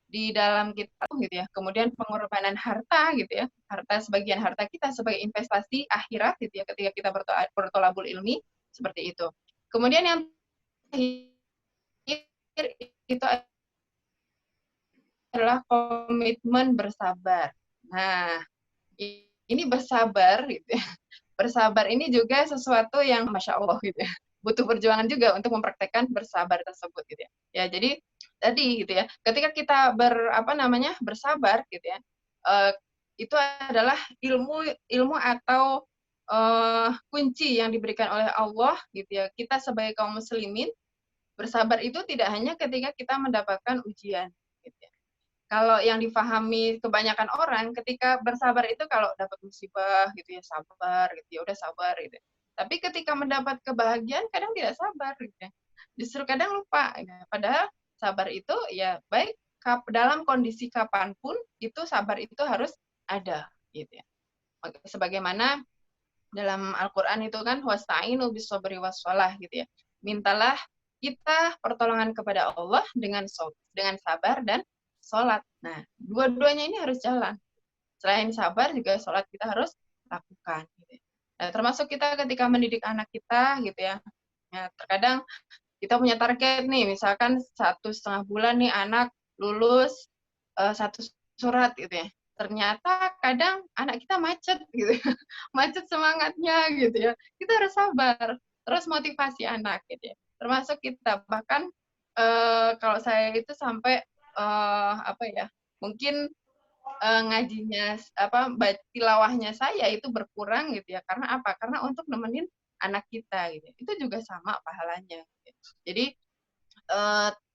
di dalam kita, gitu ya, kemudian pengorbanan harta, gitu ya, harta, sebagian harta kita sebagai investasi akhirat, gitu ya, ketika kita bertolabul ilmi, seperti itu. Kemudian yang terakhir itu adalah komitmen bersabar. Nah, ini bersabar, gitu ya. Bersabar ini juga sesuatu yang Masya Allah, gitu ya. Butuh perjuangan juga untuk mempraktekkan bersabar tersebut, gitu ya. Ya, jadi tadi, gitu ya, ketika kita bersabar, gitu ya, itu adalah ilmu atau kunci yang diberikan oleh Allah, gitu ya. Kita sebagai kaum muslimin, bersabar itu tidak hanya ketika kita mendapatkan ujian, gitu ya. Kalau yang difahami kebanyakan orang, ketika bersabar itu kalau dapat musibah, gitu ya, sabar, gitu ya, udah sabar, gitu. Tapi ketika mendapat kebahagiaan, kadang tidak sabar, gitu ya. Justru kadang lupa. Gitu. Padahal sabar itu ya baik dalam kondisi kapanpun, itu sabar itu harus ada, gitu ya. Sebagaimana dalam Al-Quran itu kan, wasta'inu bis-sabri was-shalah, gitu ya. Mintalah kita pertolongan kepada Allah dengan sabar dan sholat. Nah, dua-duanya ini harus jalan. Selain sabar, juga sholat kita harus lakukan. Gitu. Nah, termasuk kita ketika mendidik anak kita, gitu ya. Ya, terkadang kita punya target nih, misalkan 1,5 bulan nih anak lulus 1 surat, gitu ya. Ternyata kadang anak kita macet, gitu ya. Macet semangatnya, gitu ya. Kita harus sabar. Terus motivasi anak, gitu ya. Termasuk kita, bahkan kalau saya itu sampai mungkin ngajinya tilawahnya saya itu berkurang, gitu ya. Karena apa? Karena untuk nemenin anak kita, gitu. Itu juga sama pahalanya, gitu. Jadi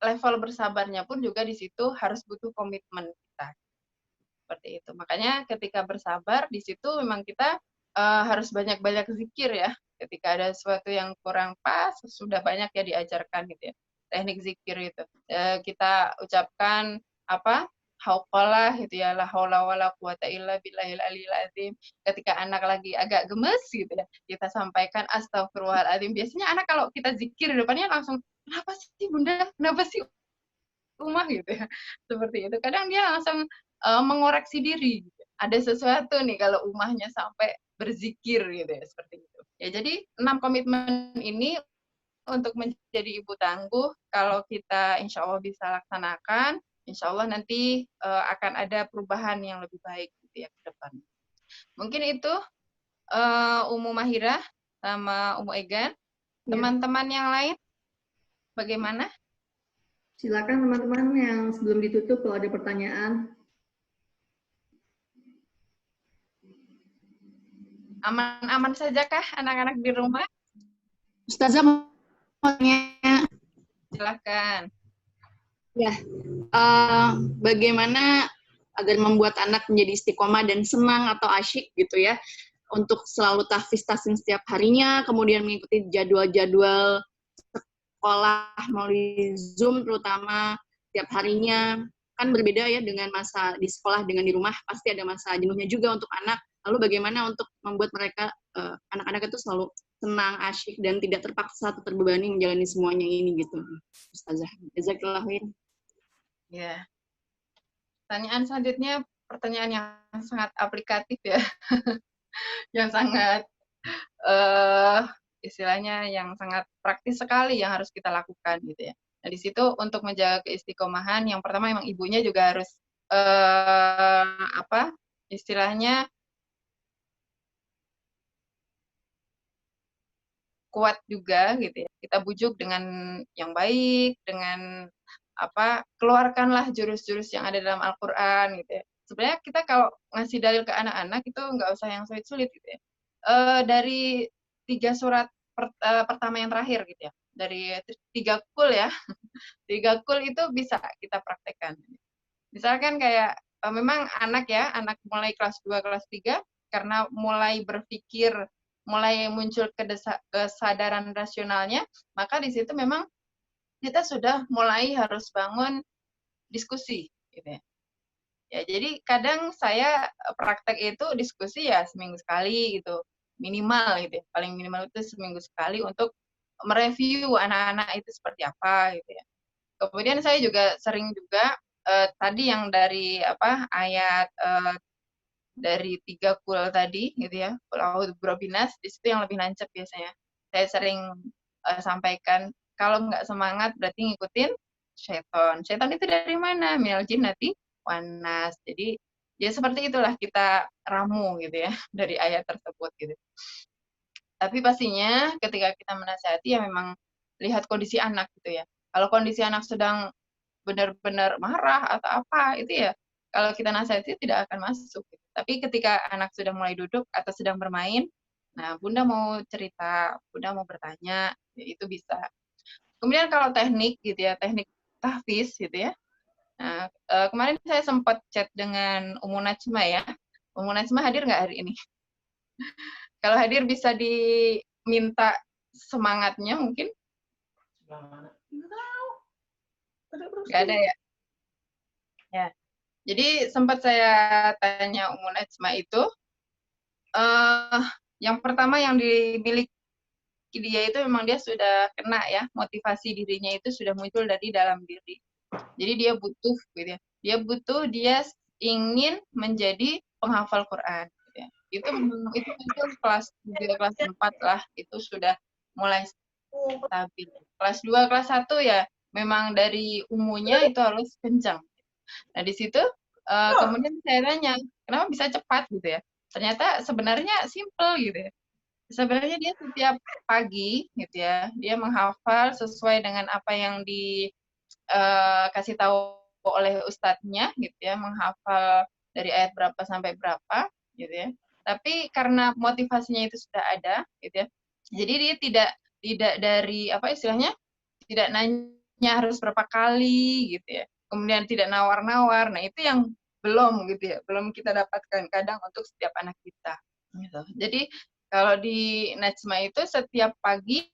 level bersabarnya pun juga di situ harus butuh komitmen kita, seperti itu. Makanya ketika bersabar di situ memang kita harus banyak-banyak zikir ya. Ketika ada sesuatu yang kurang pas, sudah banyak ya diajarkan, gitu ya, teknik zikir itu. Kita ucapkan hauqalah, gitu ya, la haula wala quwata illa billahil aliyil azim. Ketika anak lagi agak gemes, gitu ya, kita sampaikan astagfirullahaladzim. Biasanya anak kalau kita zikir depannya langsung, kenapa sih Bunda? Kenapa sih Umah, gitu ya. Seperti itu. Kadang dia langsung mengoreksi diri. Gitu. Ada sesuatu nih kalau Umahnya sampai berzikir, gitu ya, seperti itu. Ya, jadi 6 komitmen ini untuk menjadi ibu tangguh, kalau kita insya Allah bisa laksanakan, insya Allah nanti akan ada perubahan yang lebih baik, gitu ya, ke depan. Mungkin itu Umu Mahira sama Umu Egan. Teman-teman yang lain, bagaimana? Silakan teman-teman yang sebelum ditutup kalau ada pertanyaan. Aman-aman saja kah anak-anak di rumah? Ustazah mau tanya. Silakan. Ya, bagaimana agar membuat anak menjadi istiqomah dan senang atau asyik, gitu ya, untuk selalu tahfiz tahsin setiap harinya, kemudian mengikuti jadwal-jadwal sekolah melalui Zoom terutama setiap harinya. Kan berbeda ya dengan masa di sekolah dengan di rumah, pasti ada masa jenuhnya juga untuk anak. Lalu bagaimana untuk membuat mereka anak-anak itu selalu senang, asyik, dan tidak terpaksa atau terbebani menjalani semuanya ini gitu, Ustazah. Jazakallah khair. Ya. Pertanyaan selanjutnya pertanyaan yang sangat aplikatif ya, yang sangat istilahnya yang sangat praktis sekali yang harus kita lakukan gitu ya. Nah di situ untuk menjaga keistiqomahan, yang pertama memang ibunya juga harus apa istilahnya kuat juga gitu ya. Kita bujuk dengan yang baik, dengan apa, keluarkanlah jurus-jurus yang ada dalam Al-Qur'an gitu ya. Sebenarnya kita kalau ngasih dalil ke anak-anak itu nggak usah yang sulit-sulit gitu ya. Dari 3 surat pertama yang terakhir gitu ya. Dari 3 kul ya. 3 kul itu bisa kita praktekkan. Misalkan kayak memang anak ya, anak mulai kelas 2, kelas 3 karena mulai berpikir, mulai muncul kesadaran rasionalnya, maka di situ memang kita sudah mulai harus bangun diskusi gitu ya. Ya, jadi kadang saya praktek itu diskusi ya seminggu sekali gitu, minimal gitu ya. Paling minimal itu seminggu sekali untuk mereview anak-anak itu seperti apa gitu ya. Kemudian saya juga sering juga tadi yang dari apa ayat dari 3 kul tadi gitu ya, Qul a'udzu birabbinas, di situ yang lebih nancep biasanya. Saya sering sampaikan kalau nggak semangat berarti ngikutin syaiton. Syaiton itu dari mana? Minal jinnati wan nas. Jadi ya seperti itulah kita ramu gitu ya dari ayat tersebut gitu. Tapi pastinya ketika kita menasihati ya memang lihat kondisi anak gitu ya. Kalau kondisi anak sedang benar-benar marah atau apa, itu ya kalau kita nasihati tidak akan masuk. Tapi ketika anak sudah mulai duduk atau sedang bermain, nah Bunda mau cerita, Bunda mau bertanya, ya itu bisa. Kemudian kalau teknik gitu ya, teknik tahfiz gitu ya. Nah, kemarin saya sempat chat dengan Ummu Najma ya. Ummu Najma hadir nggak hari ini? Kalau hadir bisa diminta semangatnya mungkin? Nggak ada ya? Ya. Jadi sempat saya tanya Ummu Najma itu, yang pertama yang dimiliki dia itu memang dia sudah kena ya, motivasi dirinya itu sudah muncul dari dalam diri. Jadi dia butuh gitu ya. Dia ingin menjadi penghafal Quran gitu ya. Itu kelas 3, kelas 4 lah, itu sudah mulai stabil. Kelas 2, kelas 1 ya memang dari umunya itu harus kencang. Nah, di situ kemudian saya tanya, kenapa bisa cepat gitu ya? Ternyata sebenarnya simple gitu ya. Sebenarnya dia setiap pagi gitu ya, dia menghafal sesuai dengan apa yang dikasih tahu oleh ustadznya gitu ya, menghafal dari ayat berapa sampai berapa gitu ya. Tapi karena motivasinya itu sudah ada gitu ya, jadi dia tidak dari apa istilahnya, tidak nanya harus berapa kali gitu ya. Kemudian tidak nawar-nawar. Nah, itu yang belum gitu ya, belum kita dapatkan kadang untuk setiap anak kita gitu. Jadi kalau di Najma itu setiap pagi